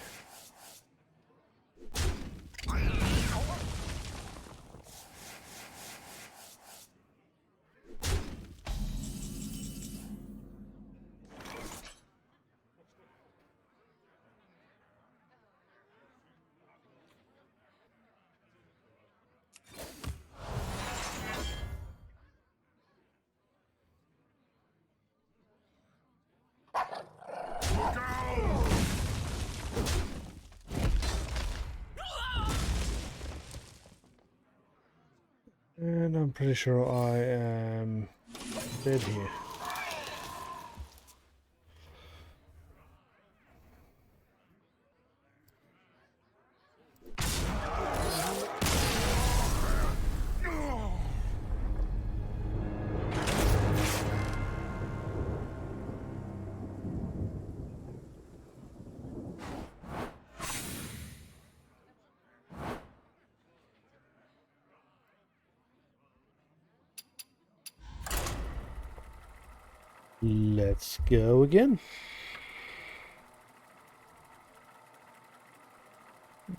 Look out! And I'm pretty sure I am dead here. Let's go again.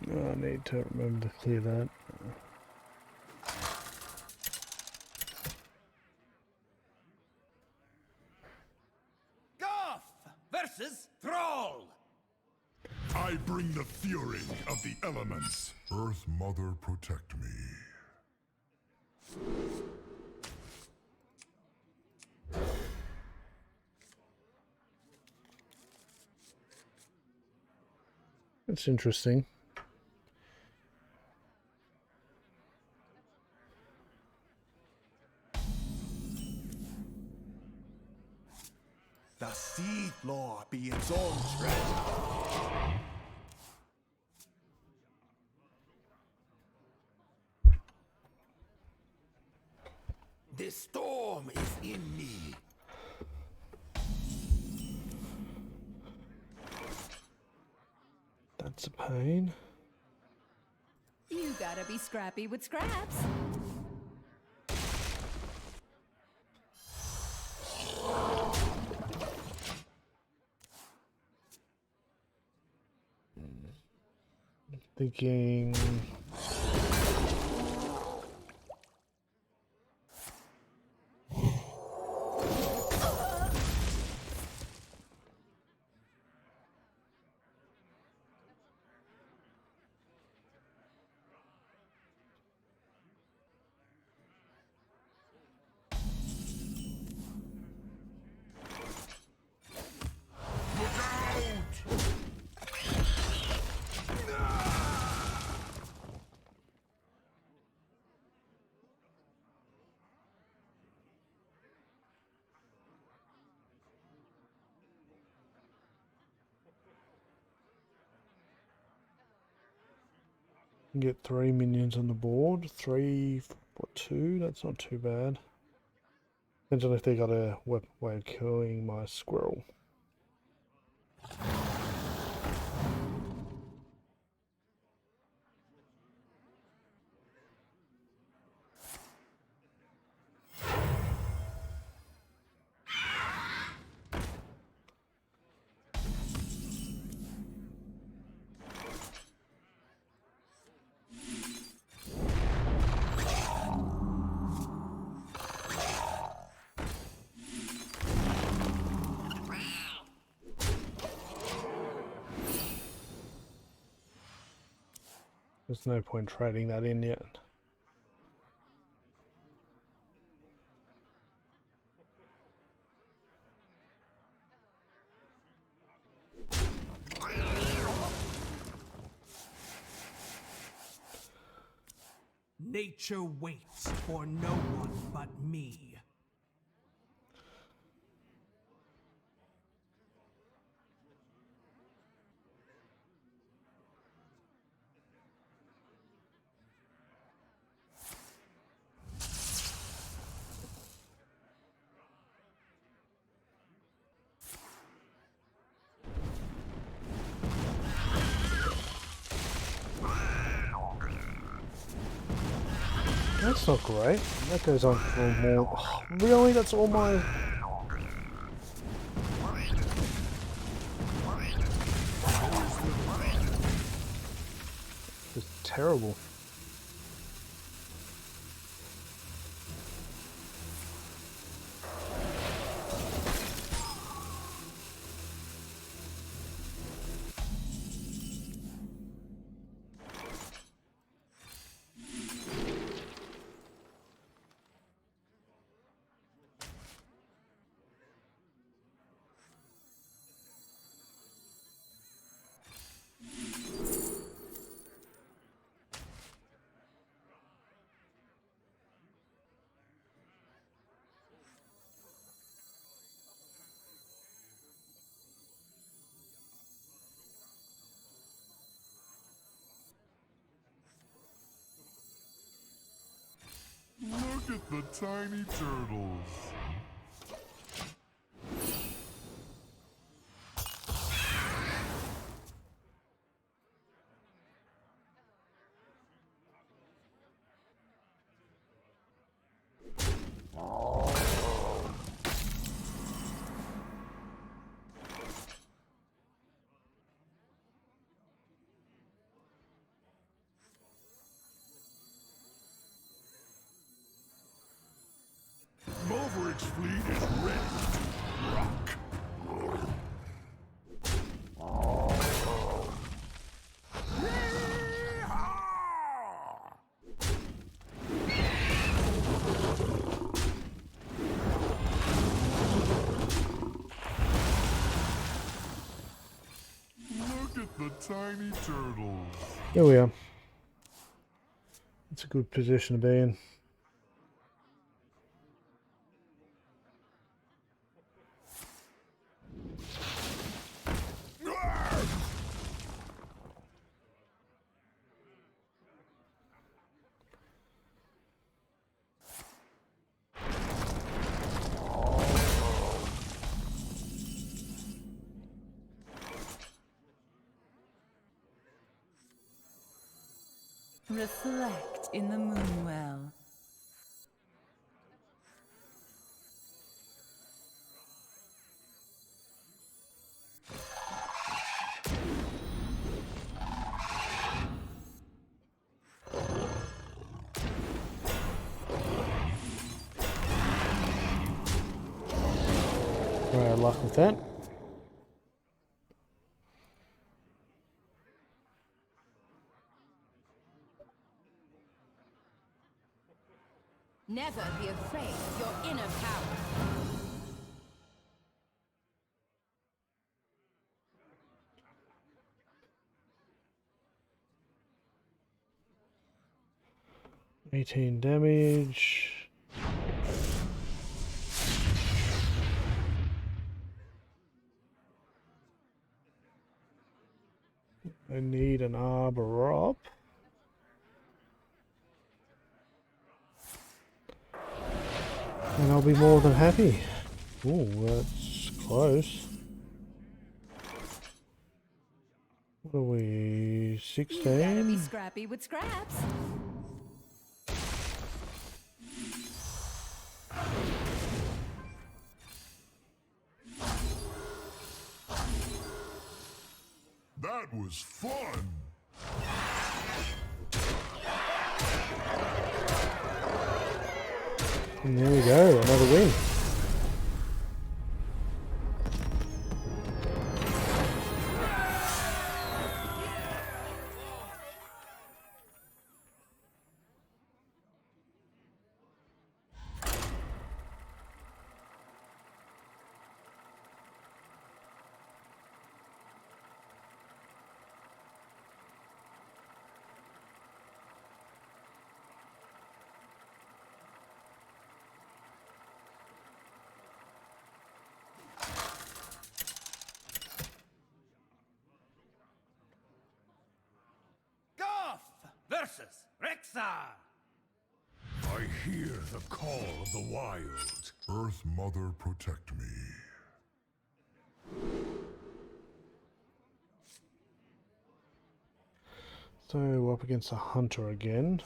I need to remember to clear that. curses, thrall! I bring the fury of the elements. Earth Mother, protect me. That's interesting. The sea floor be its own treasure. The storm is in me. That's a pain. You gotta be scrappy with scraps. Thinking. Look out! Get 3 minions on the board. 3 for 2. That's not too bad. Depends on if they got a way of killing my squirrel. There's no point trading that in yet. Nature waits for no one but me. That's not great. That goes on for more. Oh, really? That's all my. It's terrible. Look at the tiny turtles. Mulverick's fleet is ready to rock. tiny turtles. Here we are. It's a good position to be in. Reflect in the moonwell. Alright, luck with that. Never be afraid of your inner power. $18 damage. I need an arbor up. And I'll be more than happy. Oh, that's close. What are we, You gotta be 16? scrappy with scraps. That was fun. And there we go, another win. Goff versus Rexar. I hear the call of the wild. Earth Mother, protect me. So up against a hunter again.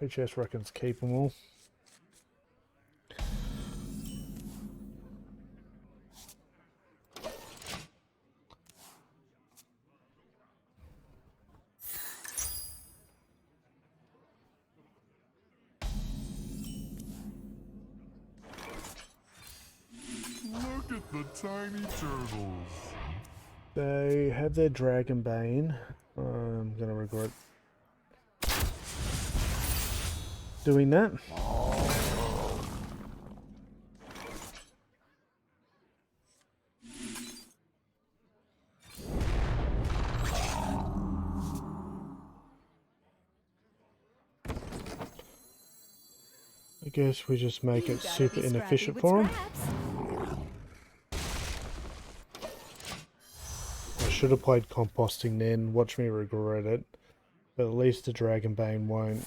HS reckons keep them all. Look at the tiny turtles. They have their Dragon Bane. I'm gonna regret doing that. I guess we just make You it gotta super be scrappy inefficient with for them. scraps. I should have played composting then. Watch me regret it. But at least the Dragon Bane won't.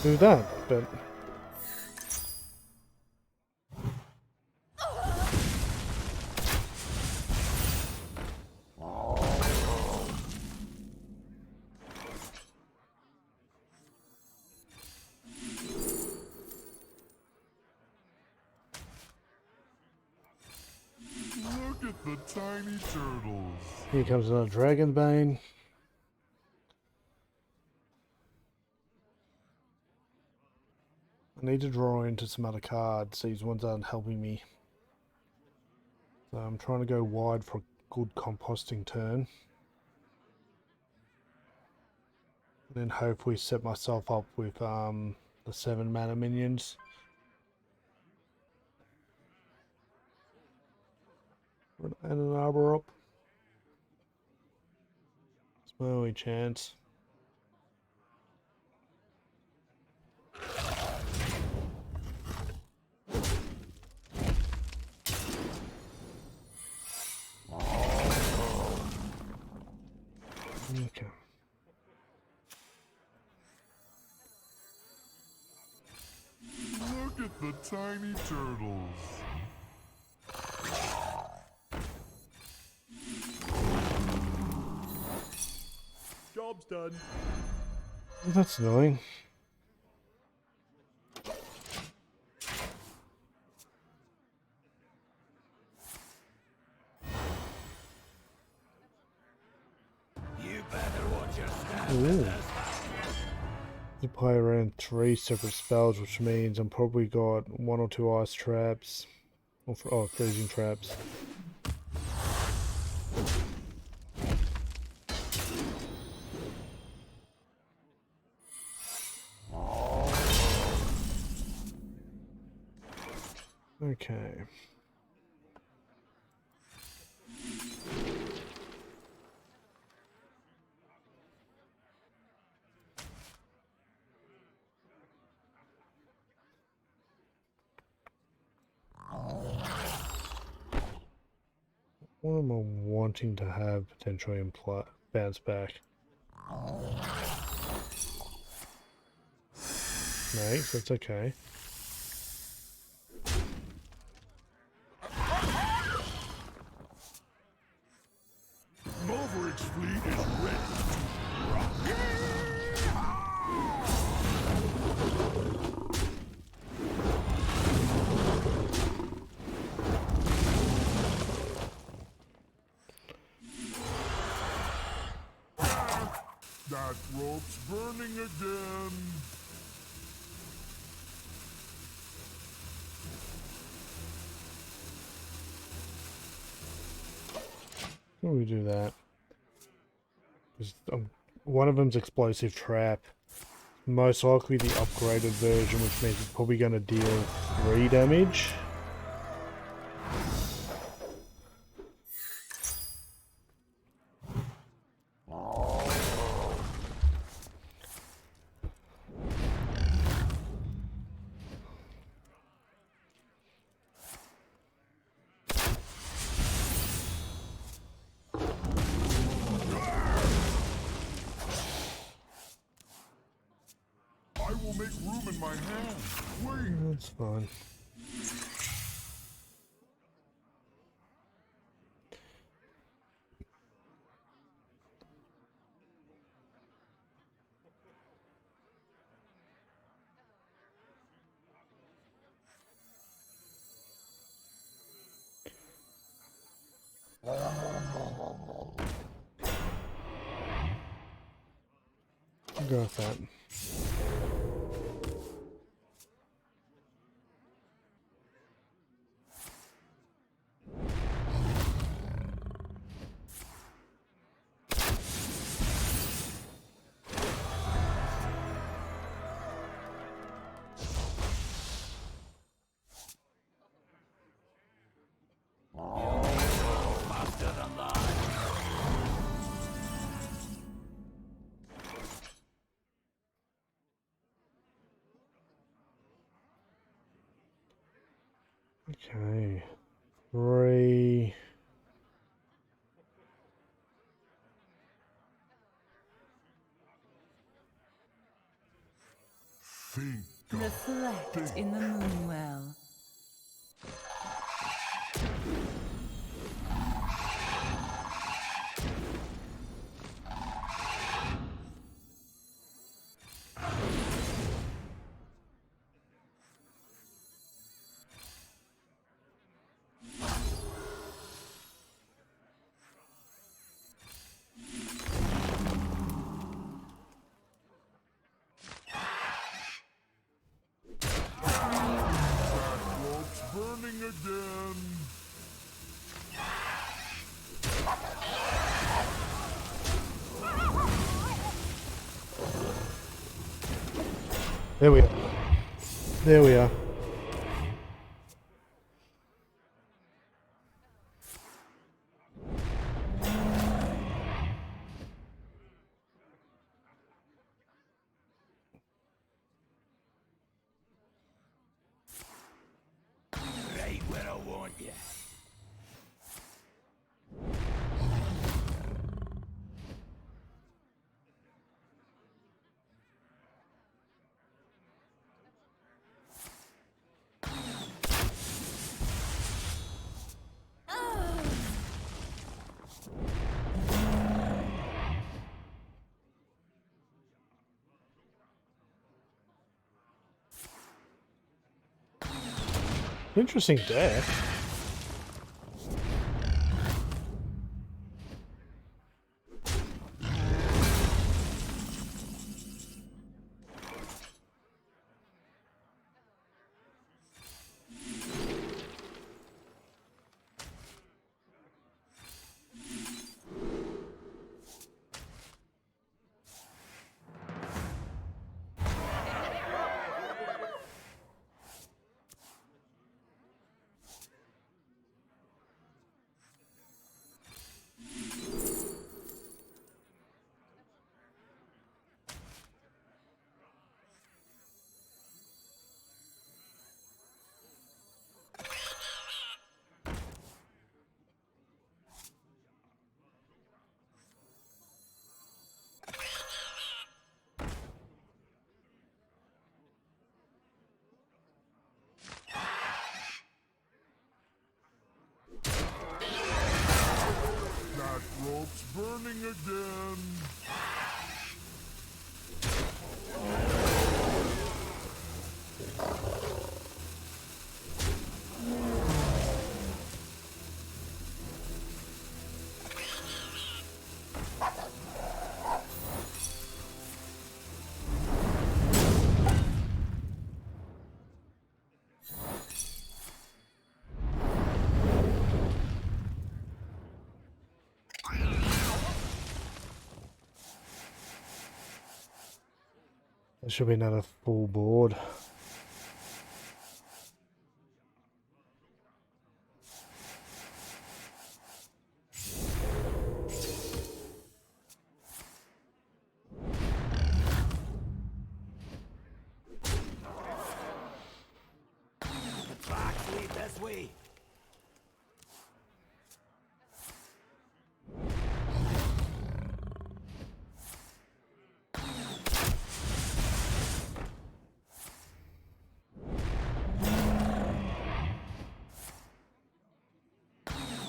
Do that, but Look at the tiny turtles. here comes another Dragon Bane. I need to draw into some other cards. These ones aren't helping me. So I'm trying to go wide for a good composting turn. And then hopefully set myself up with the 7 mana minions. And an arbor up. It's my only chance. Okay. Look at the tiny turtles. Job's done. Well, that's annoying. You better watch your step. Ooh. You play around 3 separate spells, which means I'm probably got 1 or 2 ice traps. Or freezing traps. Okay. What am I wanting to have potentially bounce back? Snakes, that's okay. Maverick's fleet is ready. That rope's burning again. Why do we do that? 'Cause, one of them's explosive trap. Most likely the upgraded version, which means it's probably going to deal 3 damage. I will make room in my hand. Wait. That's fine. Go with that. Okay. 3. Think of Reflect in the moonwell. There we are. There we are. Right where I want you. Interesting deck. That rope's burning again. There should be another full board. The tracks lead this way.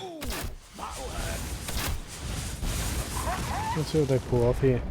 Ooh, that'll hurt. Let's see what they pull off here.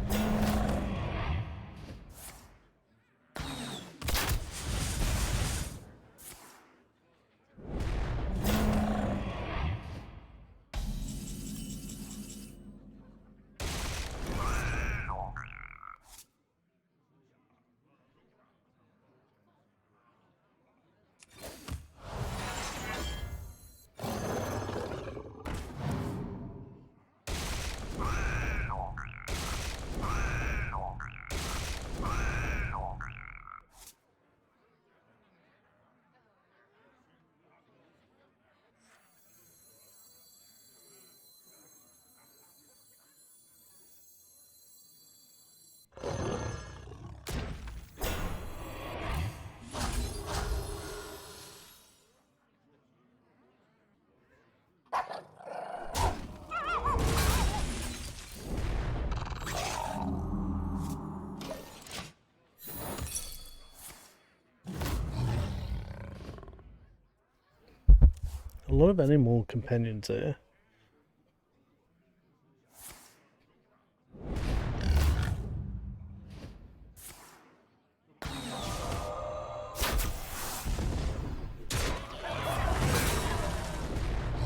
A lot of animal companions there.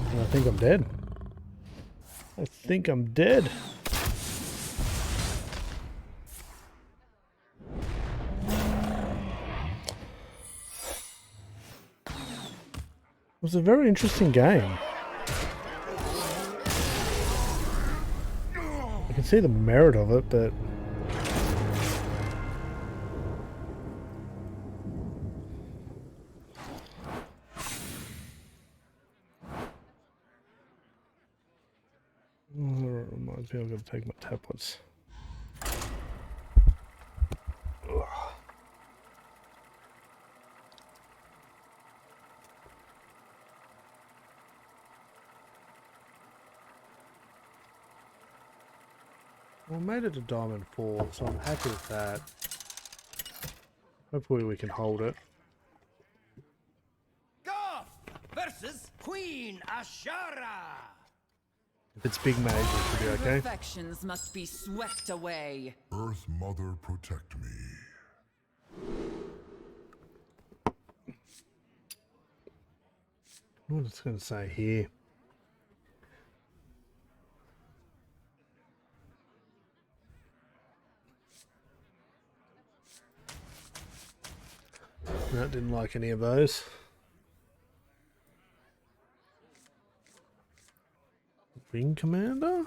And I think I'm dead. I think I'm dead. It was a very interesting game. I can see the merit of it, but Reminds me I've got to take my tablets. Well, made it to Diamond 4, so I'm happy with that. Hopefully we can hold it. Goth versus Queen Ashara. If it's big mage, it should be okay. Imperfections must be swept away. Earth Mother, protect me. What it's going to say here. No, didn't like any of those. Ring Commander?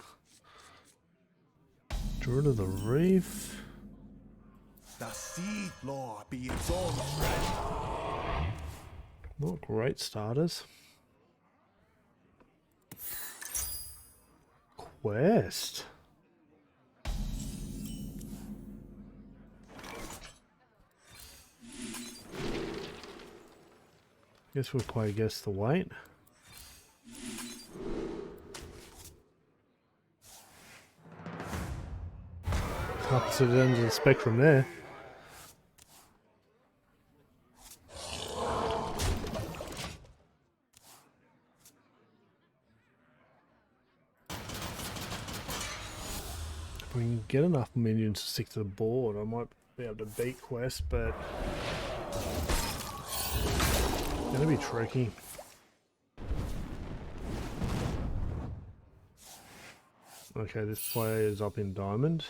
Druid of the Reef? The Sea Lord be its own friend. Not great starters. Quest. Guess we'll play Guess the Weight. Opposite ends of the spectrum there. If we can get enough minions to stick to the board, I might be able to beat Quest, but it's gonna be tricky. Okay, this player is up in Diamond.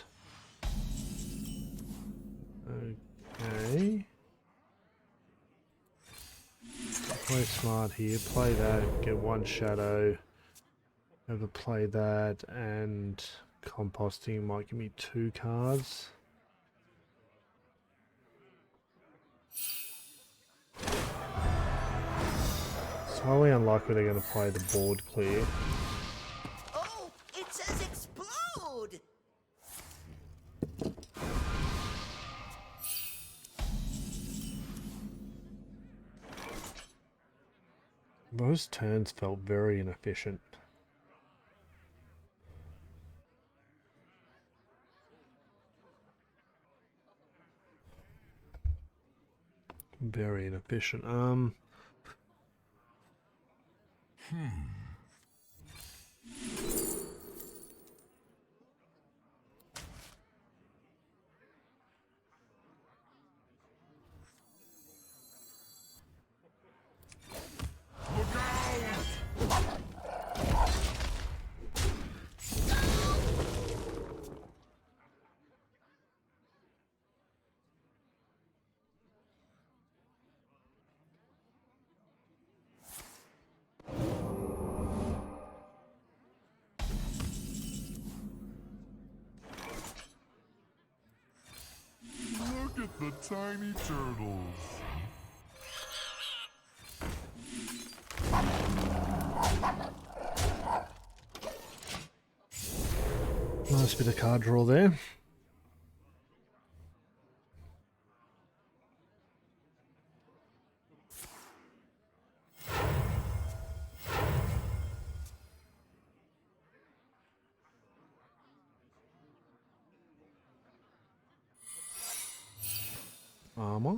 Okay. Play smart here, play that, get one shadow. Ever play that, and composting might give me 2 cards. It's highly unlikely they're going to play the board clear. Oh, it says explode! Those turns felt very inefficient. Very inefficient. Look at the tiny turtles. Nice bit of card draw there. Armor.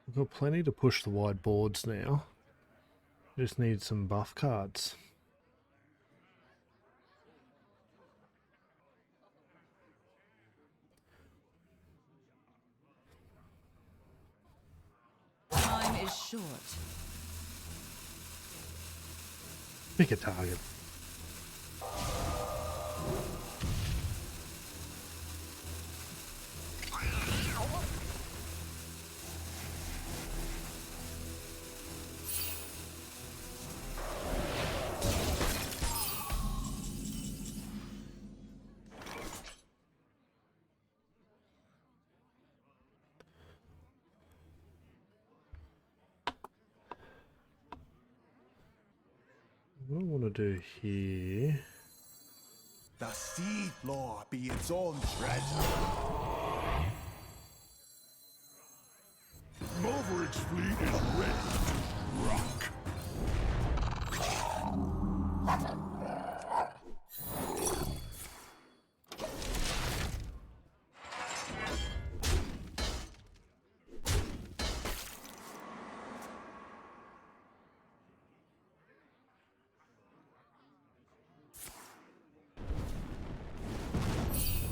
We've got plenty to push the wide boards now. Just need some buff cards. Time is short. Pick a target. What I want to do here. The sea floor be its own treasure. Maverick's fleet is ready to rock.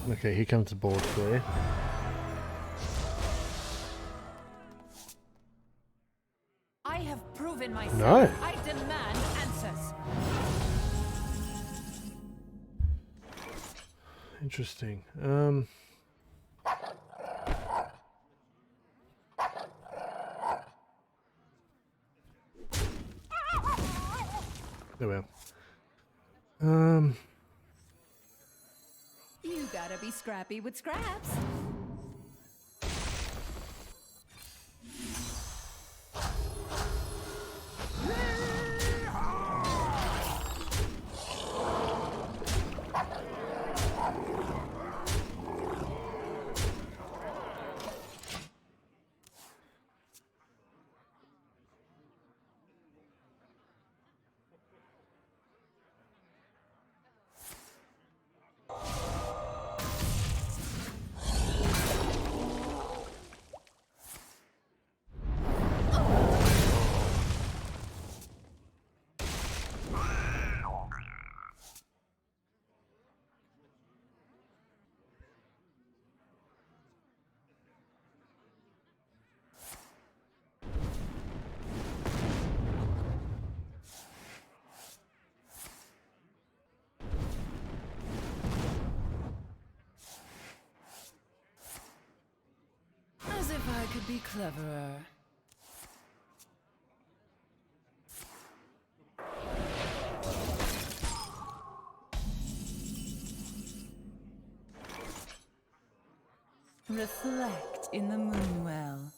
Okay, here comes the board clear. I have proven myself. No. I demand answers. Interesting. Oh well. You gotta be scrappy with scraps. As if I could be cleverer. Reflect in the moonwell.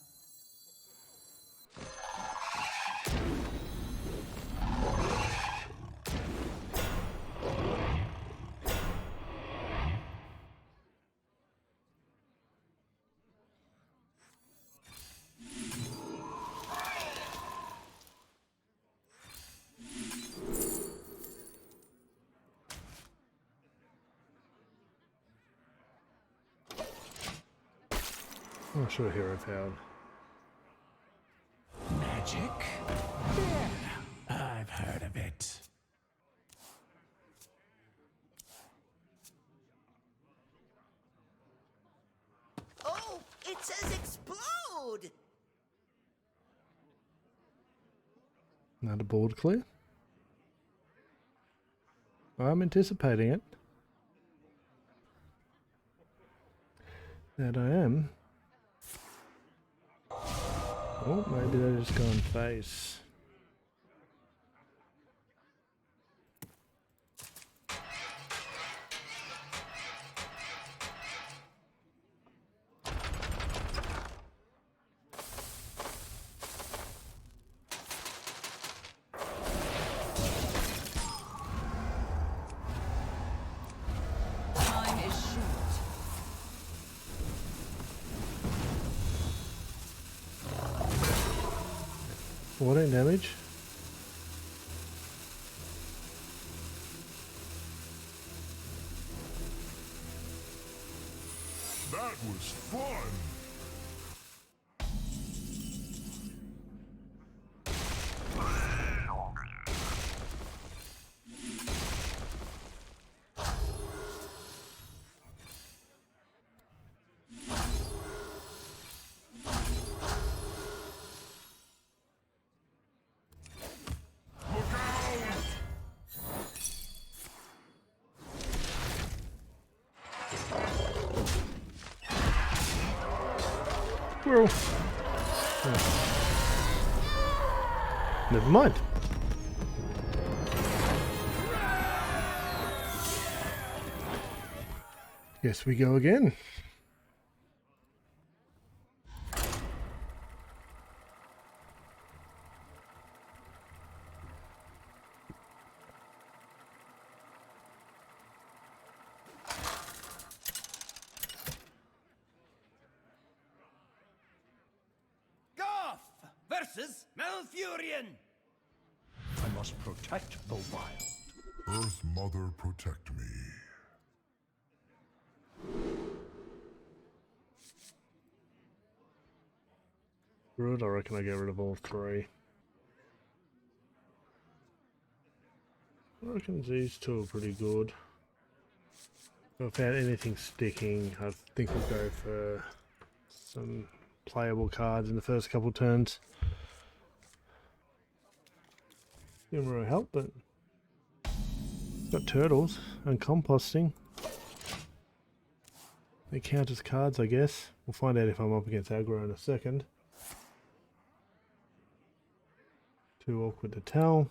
I'm sure hero powered. Magic? Yeah, I've heard of it. Oh, it says explode! Another board clear. I'm anticipating it. That I am. Oh, maybe they just go in face. Time is short. 14 damage. That was fun. Look out! Squirrel. Oh. Never mind. Guess we go again. curses, Malfurion! I must protect the wild. Earth Mother, protect me. Druid, I reckon I get rid of all three. I reckon these two are pretty good. If I found anything sticking, I think we'll go for some playable cards in the first couple turns. Didn't really help, but got turtles and composting. They count as cards, I guess. We'll find out if I'm up against aggro in a second. Too awkward to tell.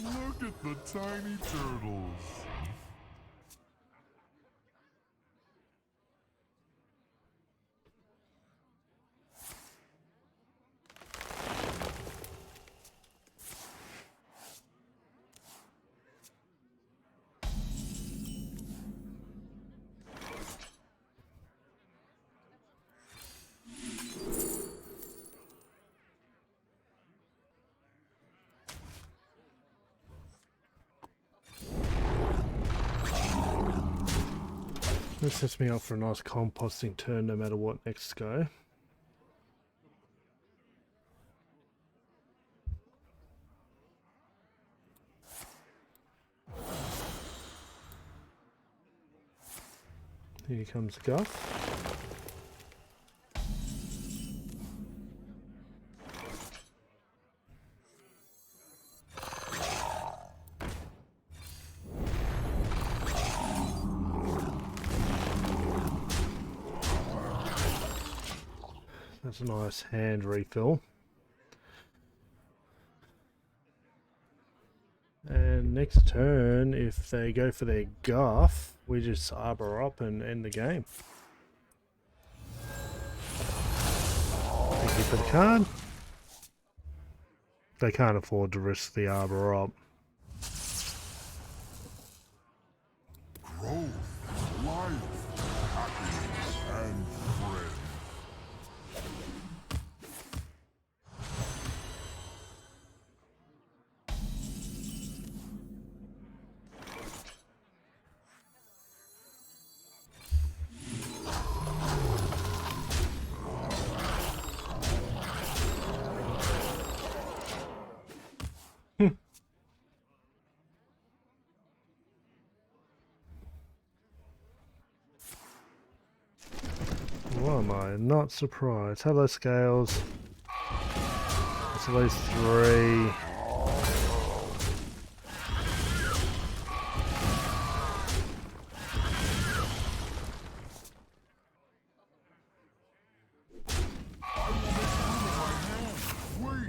Look at the tiny turtles. This sets me up for a nice composting turn no matter what next go. Here comes Guff. That's a nice hand refill. And next turn, if they go for their Guff, we just arbor up and end the game. Thank you for the card. They can't afford to risk the arbor up. Growth, life, happiness, and friends. Why am I not surprised? Hello, Scales. That's at least 3.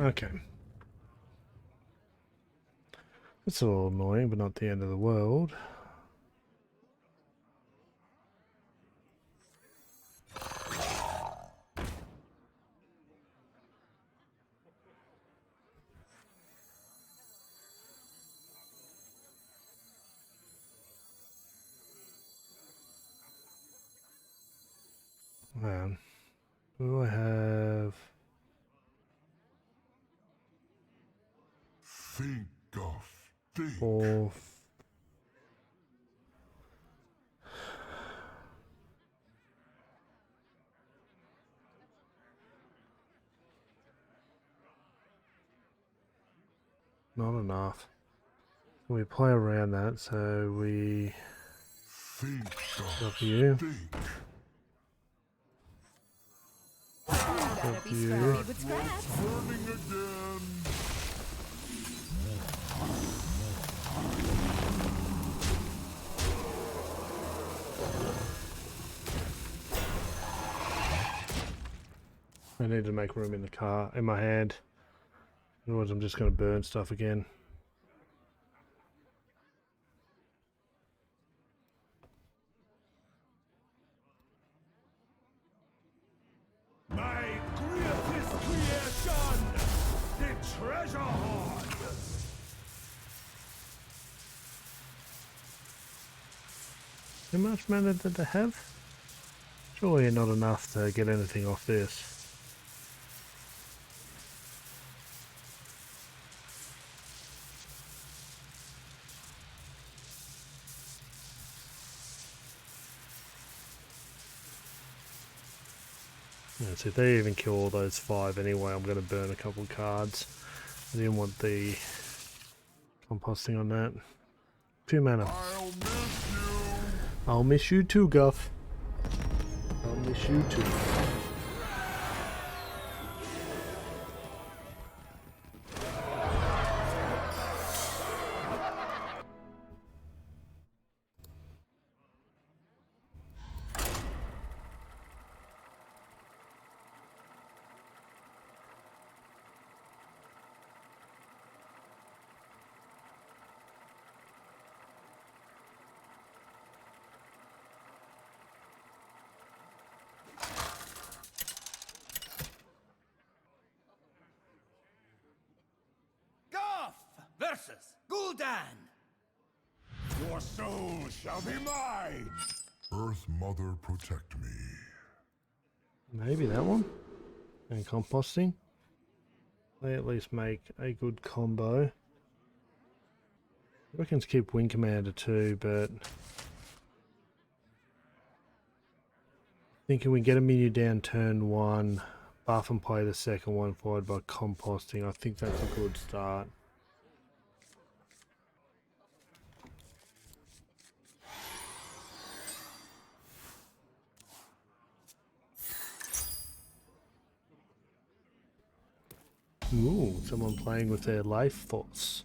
Okay. It's a little annoying, but not the end of the world. Man, what do I have? Think, Guff, think. 4. Not enough. We play around that, so we Think, Guff, up you. think. Gotta be you. scrappy with scraps. Turning again. I need to make room in the car, in my hand. Otherwise I'm just going to burn stuff again. My greatest creation, the treasure hoard. How much mana did they have? Surely not enough to get anything off this. Yeah, so if they even kill all those 5 anyway, I'm going to burn a couple cards. I didn't want the composting on that. 2 mana. I'll miss you. I'll miss you too, Guff. I'll miss you too. Goff versus Gul'dan. Your soul shall be mine. Earth Mother, protect me. Maybe that one? And composting? They at least make a good combo. I reckon to keep Wing Commander too, but thinking we get a minion down turn 1, buff and play the second one followed by composting. I think that's a good start. Ooh, someone playing with their life force.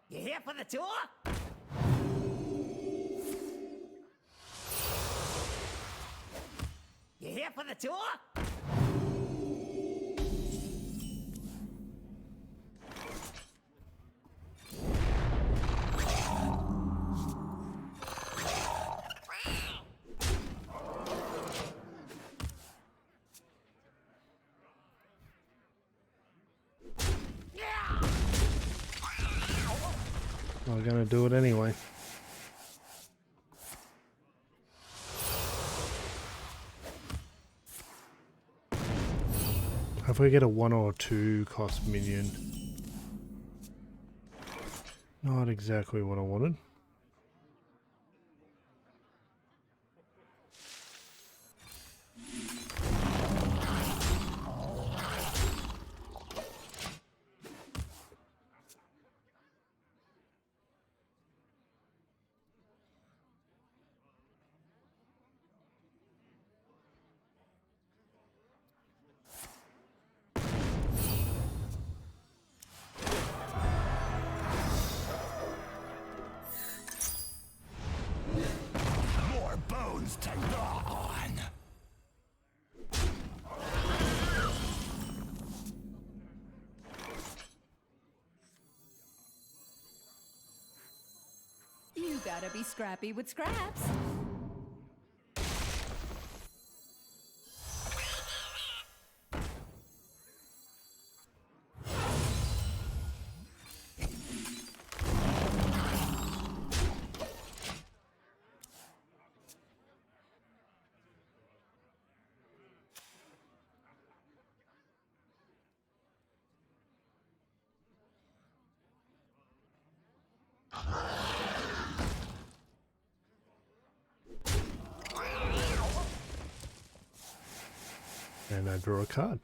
You here for the tour? You here for the tour? We're gonna do it anyway. If we get a 1 or 2 cost minion, not exactly what I wanted. More bones to gnaw on. You gotta be scrappy with scraps. And I draw a card.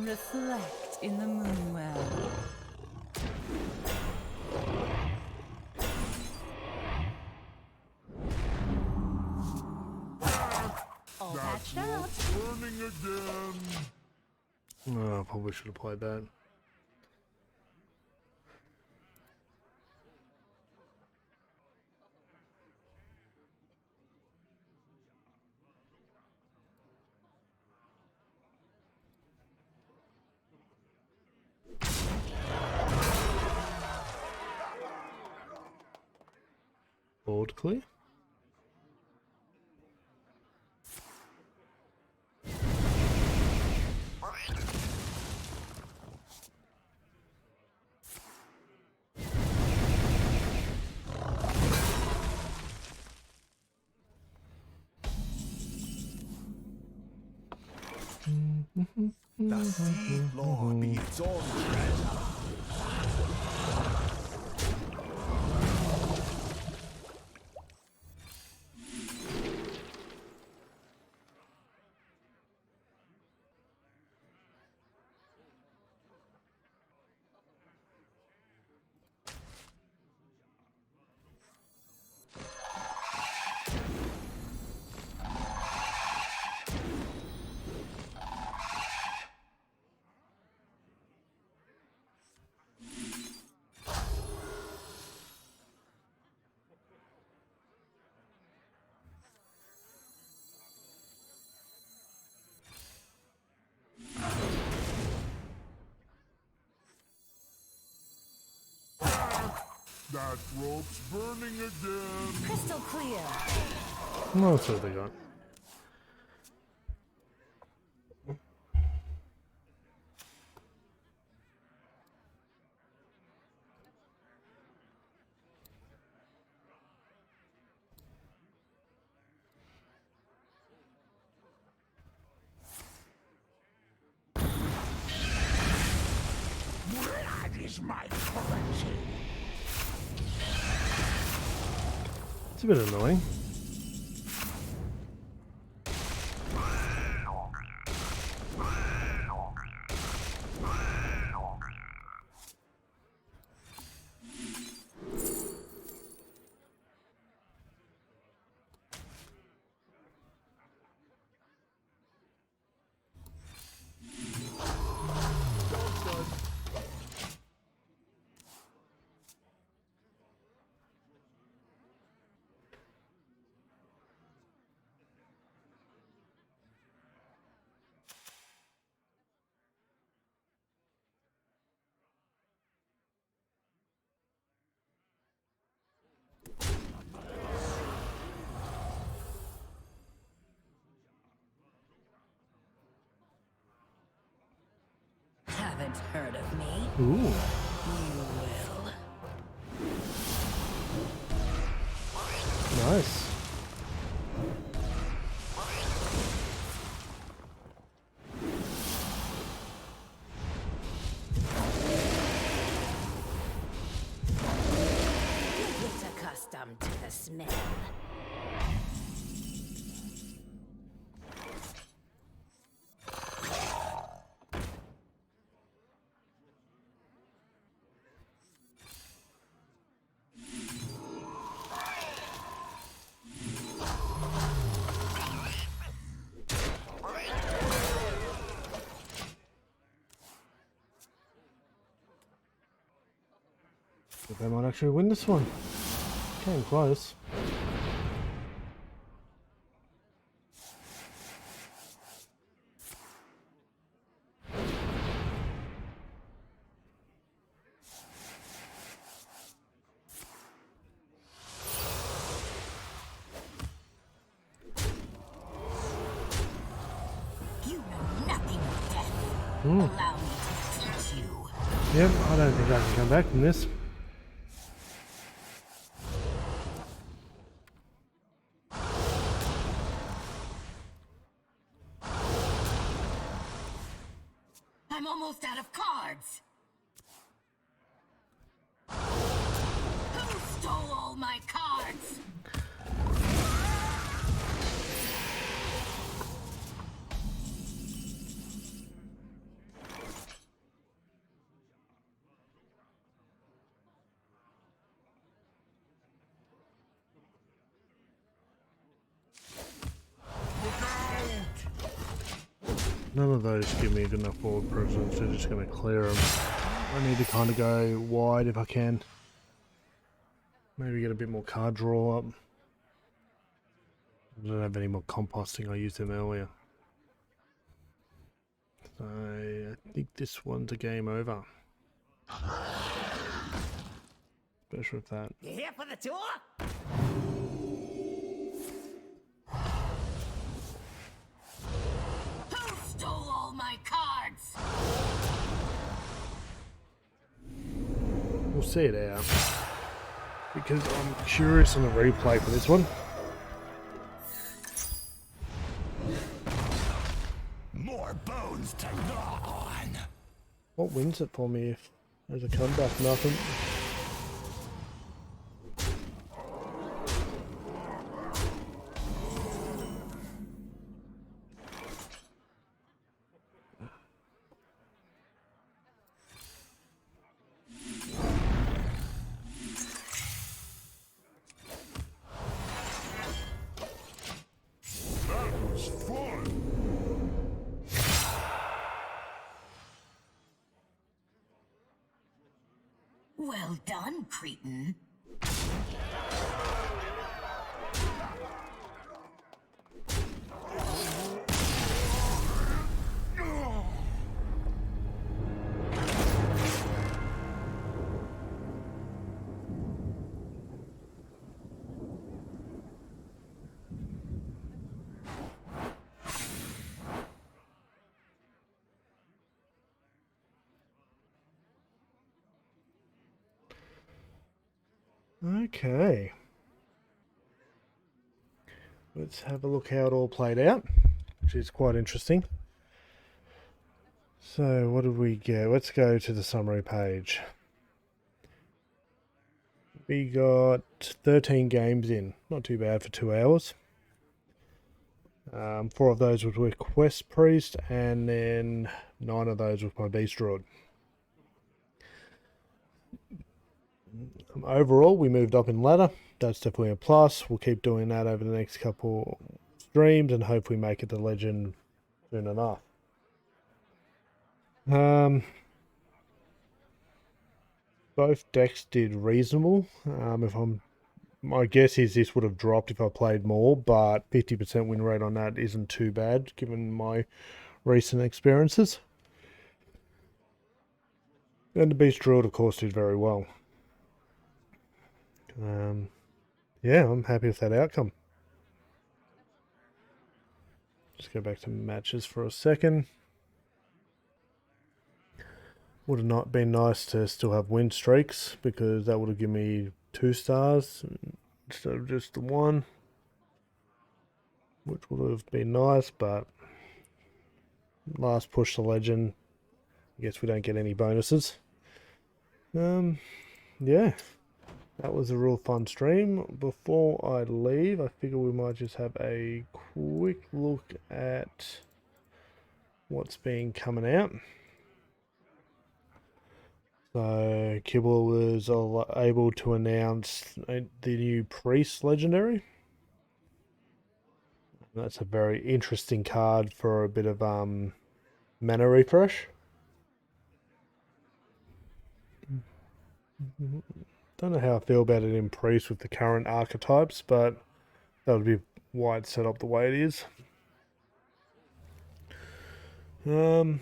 Reflect in the moonwell. All That's patched up. rope's burning again. Oh, I probably should have played that. Board clear. The sea floor be its own treasure. That rope's burning again. Crystal clear. Well, that's what they got. Blood is my currency. It's a bit annoying. Haven't heard of me? Ooh. You will. Nice. Get accustomed to the smell. But they might actually win this one. Came close. You know nothing of death. Hmm. Allow me to teach you. Yep, I don't think I can come back from this. I'm almost out of cards. Who stole all my cards? none of those give me a good enough forward presence. They're just going to clear them. I need to kind of go wide if I can. Maybe get a bit more card draw up. I don't have any more composting. I used them earlier. So I think this one's a game over. Especially with that. You here for the tour? Who stole all my cards? We'll see it out. Because I'm curious on the replay for this one. More bones to gnaw on. What wins it for me if there's a comeback? Nothing. That was fun. Well done, Cretin. Okay. Let's have a look how it all played out, which is quite interesting. So what did we get? Let's go to the summary page. We got 13 games in. Not too bad for 2 hours. 4 of those was with Quest Priest, and then 9 of those with my Beast Druid. Overall, we moved up in ladder. That's definitely a plus. We'll keep doing that over the next couple streams and hopefully make it to legend soon enough. Both decks did reasonable. My guess is this would have dropped if I played more, but 50% win rate on that isn't too bad given my recent experiences. And the Beast Druid, of course, did very well. Yeah, I'm happy with that outcome. Just go back to matches for a second. Would have not been nice to still have win streaks, because that would have given me 2 stars instead of just the 1, which would have been nice, but last push to legend, I guess we don't get any bonuses. Yeah. That was a real fun stream. Before I leave, I figure we might just have a quick look at what's been coming out. So, Kibble was able to announce the new Priest Legendary. That's a very interesting card for a bit of mana refresh. Don't know how I feel about it in Priest with the current archetypes, but that would be why it's set up the way it is. Then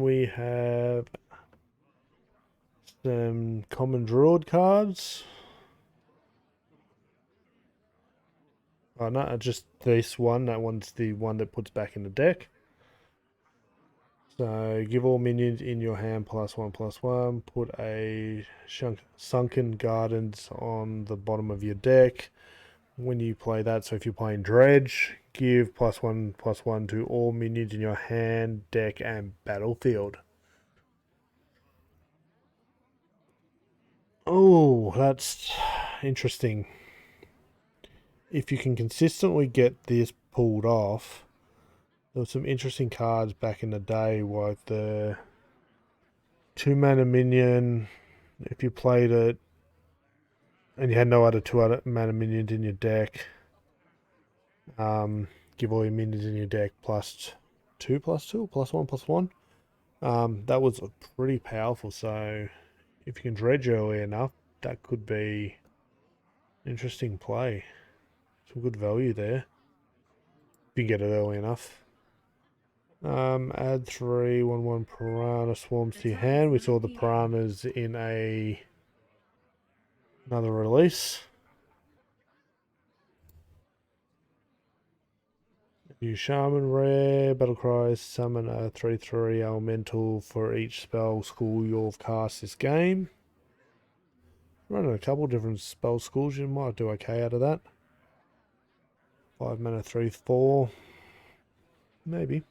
we have some common Druid cards. Oh no, just this one. That one's the one that puts back in the deck. So, give all minions in your hand +1/+1. Put a Sunken Gardens on the bottom of your deck. When you play that, so if you're playing Dredge, give +1/+1 to all minions in your hand, deck, and battlefield. Oh, that's interesting. If you can consistently get this pulled off, there were some interesting cards back in the day, like the 2 mana minion. If you played it and you had no other 2 other mana minions in your deck, give all your minions in your deck 2+2, +1/+1. That was pretty powerful, so if you can dredge early enough, that could be interesting play. Some good value there. If you can get it early enough. Add 3 1/1 piranha swarms to your hand. We saw the piranhas in another release. Use Shaman rare, battle cries, summon a 3/3 elemental for each spell school you've cast this game. Running a couple different spell schools, you might do okay out of that. 5 mana 3/4. Maybe.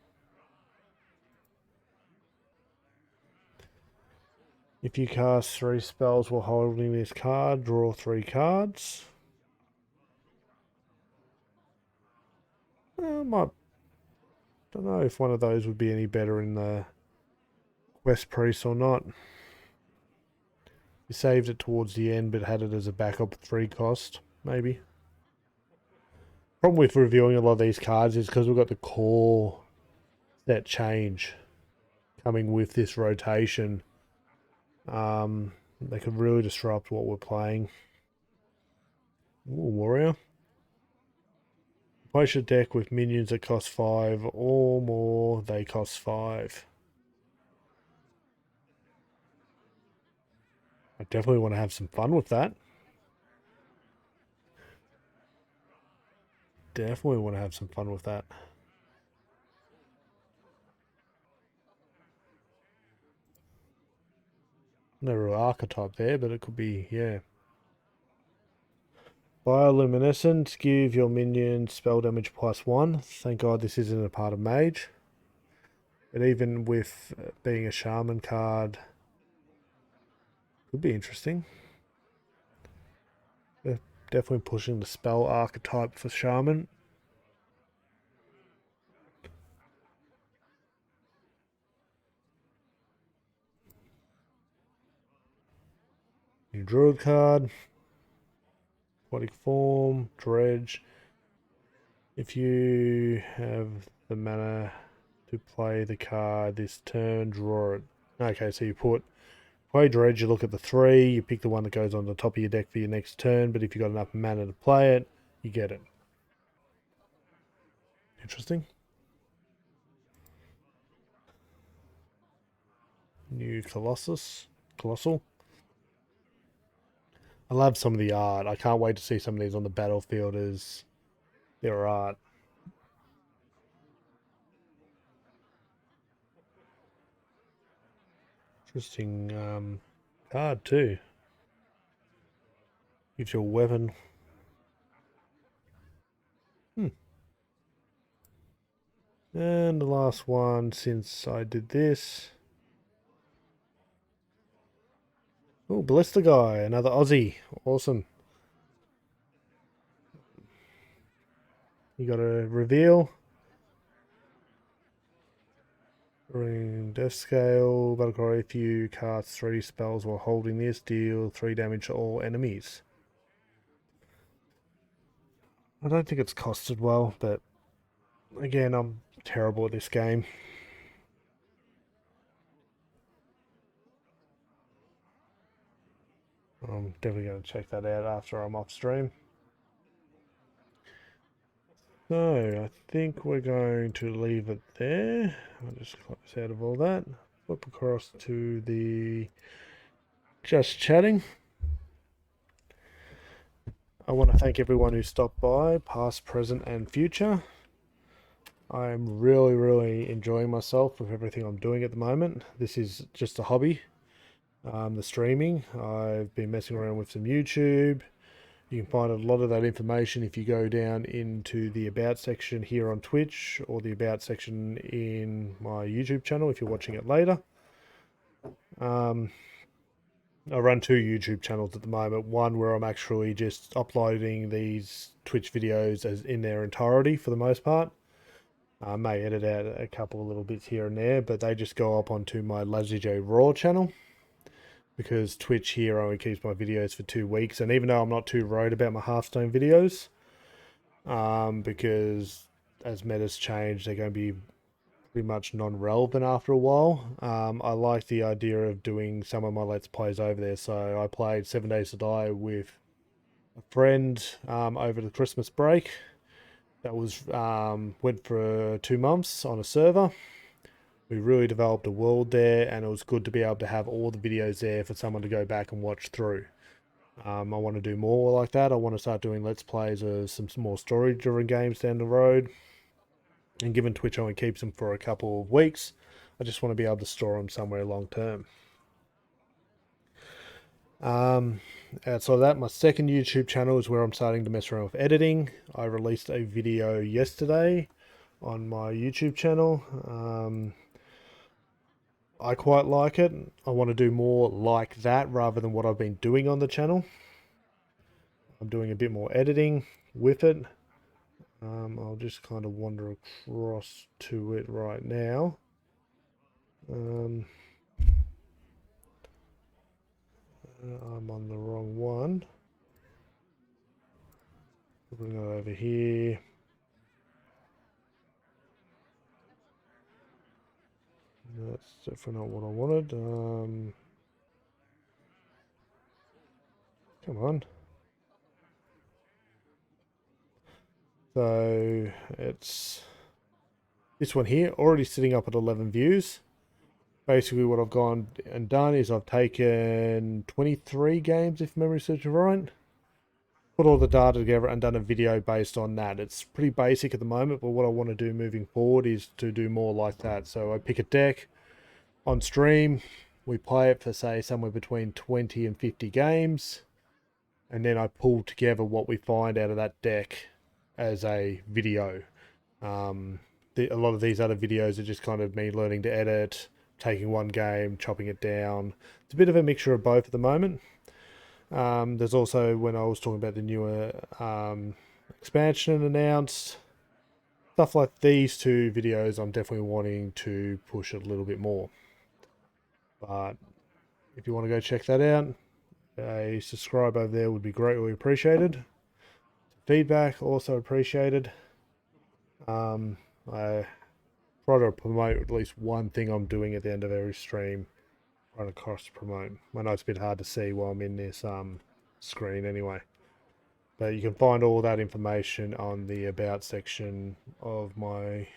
If you cast 3 spells while holding this card, draw 3 cards. Don't know if one of those would be any better in the Quest Priest or not. You saved it towards the end, but had it as a backup 3 cost, maybe. Problem with reviewing a lot of these cards is because we've got the core set change coming with this rotation. They could really disrupt what we're playing. Ooh, warrior. Place your deck with minions that cost 5 or more, they cost 5. I definitely want to have some fun with that. Definitely want to have some fun with that. No real archetype there, but it could be, yeah. Bioluminescent, give your minion spell damage +1. Thank God this isn't a part of Mage. But even with being a Shaman card, could be interesting. They're definitely pushing the spell archetype for Shaman. New Druid card. Aquatic Form, Dredge. If you have the mana to play the card this turn, draw it. Okay, so you play Dredge, you look at the 3, you pick the one that goes on the top of your deck for your next turn, but if you've got enough mana to play it, you get it. Interesting. New Colossal. I love some of the art. I can't wait to see some of these on the battlefield as their art. Interesting card too. Gives you a weapon. And the last one since I did this. Oh, Ballista Guy, another Aussie. Awesome. You got a reveal. Ring Death Scale. Battlecry, if you cast 3 spells while holding this, deal 3 damage to all enemies. I don't think it's costed well, but again, I'm terrible at this game. I'm definitely going to check that out after I'm off stream. So, I think we're going to leave it there. I'll just close out of all that. Flip across to the Just Chatting. I want to thank everyone who stopped by, past, present, and future. I'm really enjoying myself with everything I'm doing at the moment. This is just a hobby, the streaming. I've been messing around with some YouTube. You can find a lot of that information if you go down into the About section here on Twitch or the About section in my YouTube channel if you're watching it later. I run 2 YouTube channels at the moment. One where I'm actually just uploading these Twitch videos as in their entirety for the most part. I may edit out a couple of little bits here and there, but they just go up onto my Lazy J Raw channel. Because Twitch here only keeps my videos for 2 weeks, and even though I'm not too worried about my Hearthstone videos, because as meta's changed, they're going to be pretty much non-relevant after a while. I like the idea of doing some of my Let's Plays over there. So I played 7 Days to Die with a friend over the Christmas break. That was went for 2 months on a server. We really developed a world there, and it was good to be able to have all the videos there for someone to go back and watch through. I want to do more like that. I want to start doing Let's Plays of some more story-driven games down the road. And given Twitch only keeps them for a couple of weeks, I just want to be able to store them somewhere long term. Outside of that, my second YouTube channel is where I'm starting to mess around with editing. I released a video yesterday on my YouTube channel. I quite like it. I want to do more like that rather than what I've been doing on the channel. I'm doing a bit more editing with it. I'll just kind of wander across to it right now. I'm on the wrong one. Bring it over here. That's definitely not what I wanted. Come on. So it's this one here, already sitting up at 11 views. Basically what I've gone and done is I've taken 23 games, if memory serves me right, put all the data together and done a video based on that. It's pretty basic at the moment, but what I want to do moving forward is to do more like that. So I pick a deck on stream, we play it for say somewhere between 20 and 50 games, and then I pull together what we find out of that deck as a video. A lot of these other videos are just kind of me learning to edit, taking one game, chopping it down. It's a bit of a mixture of both at the moment. There's also, when I was talking about the newer expansion announced, stuff like these two videos I'm definitely wanting to push it a little bit more. But if you want to go check that out, a subscribe over there would be greatly appreciated. Feedback also appreciated. I try to promote at least one thing I'm doing at the end of every stream. Trying to cross promote. I know it's a bit hard to see while I'm in this screen anyway. But you can find all that information on the about section of my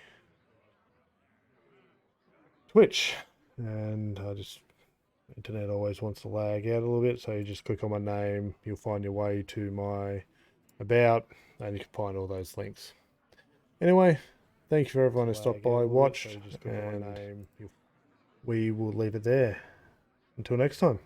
Twitch. And internet always wants to lag out a little bit, so you just click on my name, you'll find your way to my about, and you can find all those links. Anyway, thank you for everyone who stopped by, watched, and we will leave it there. Until next time.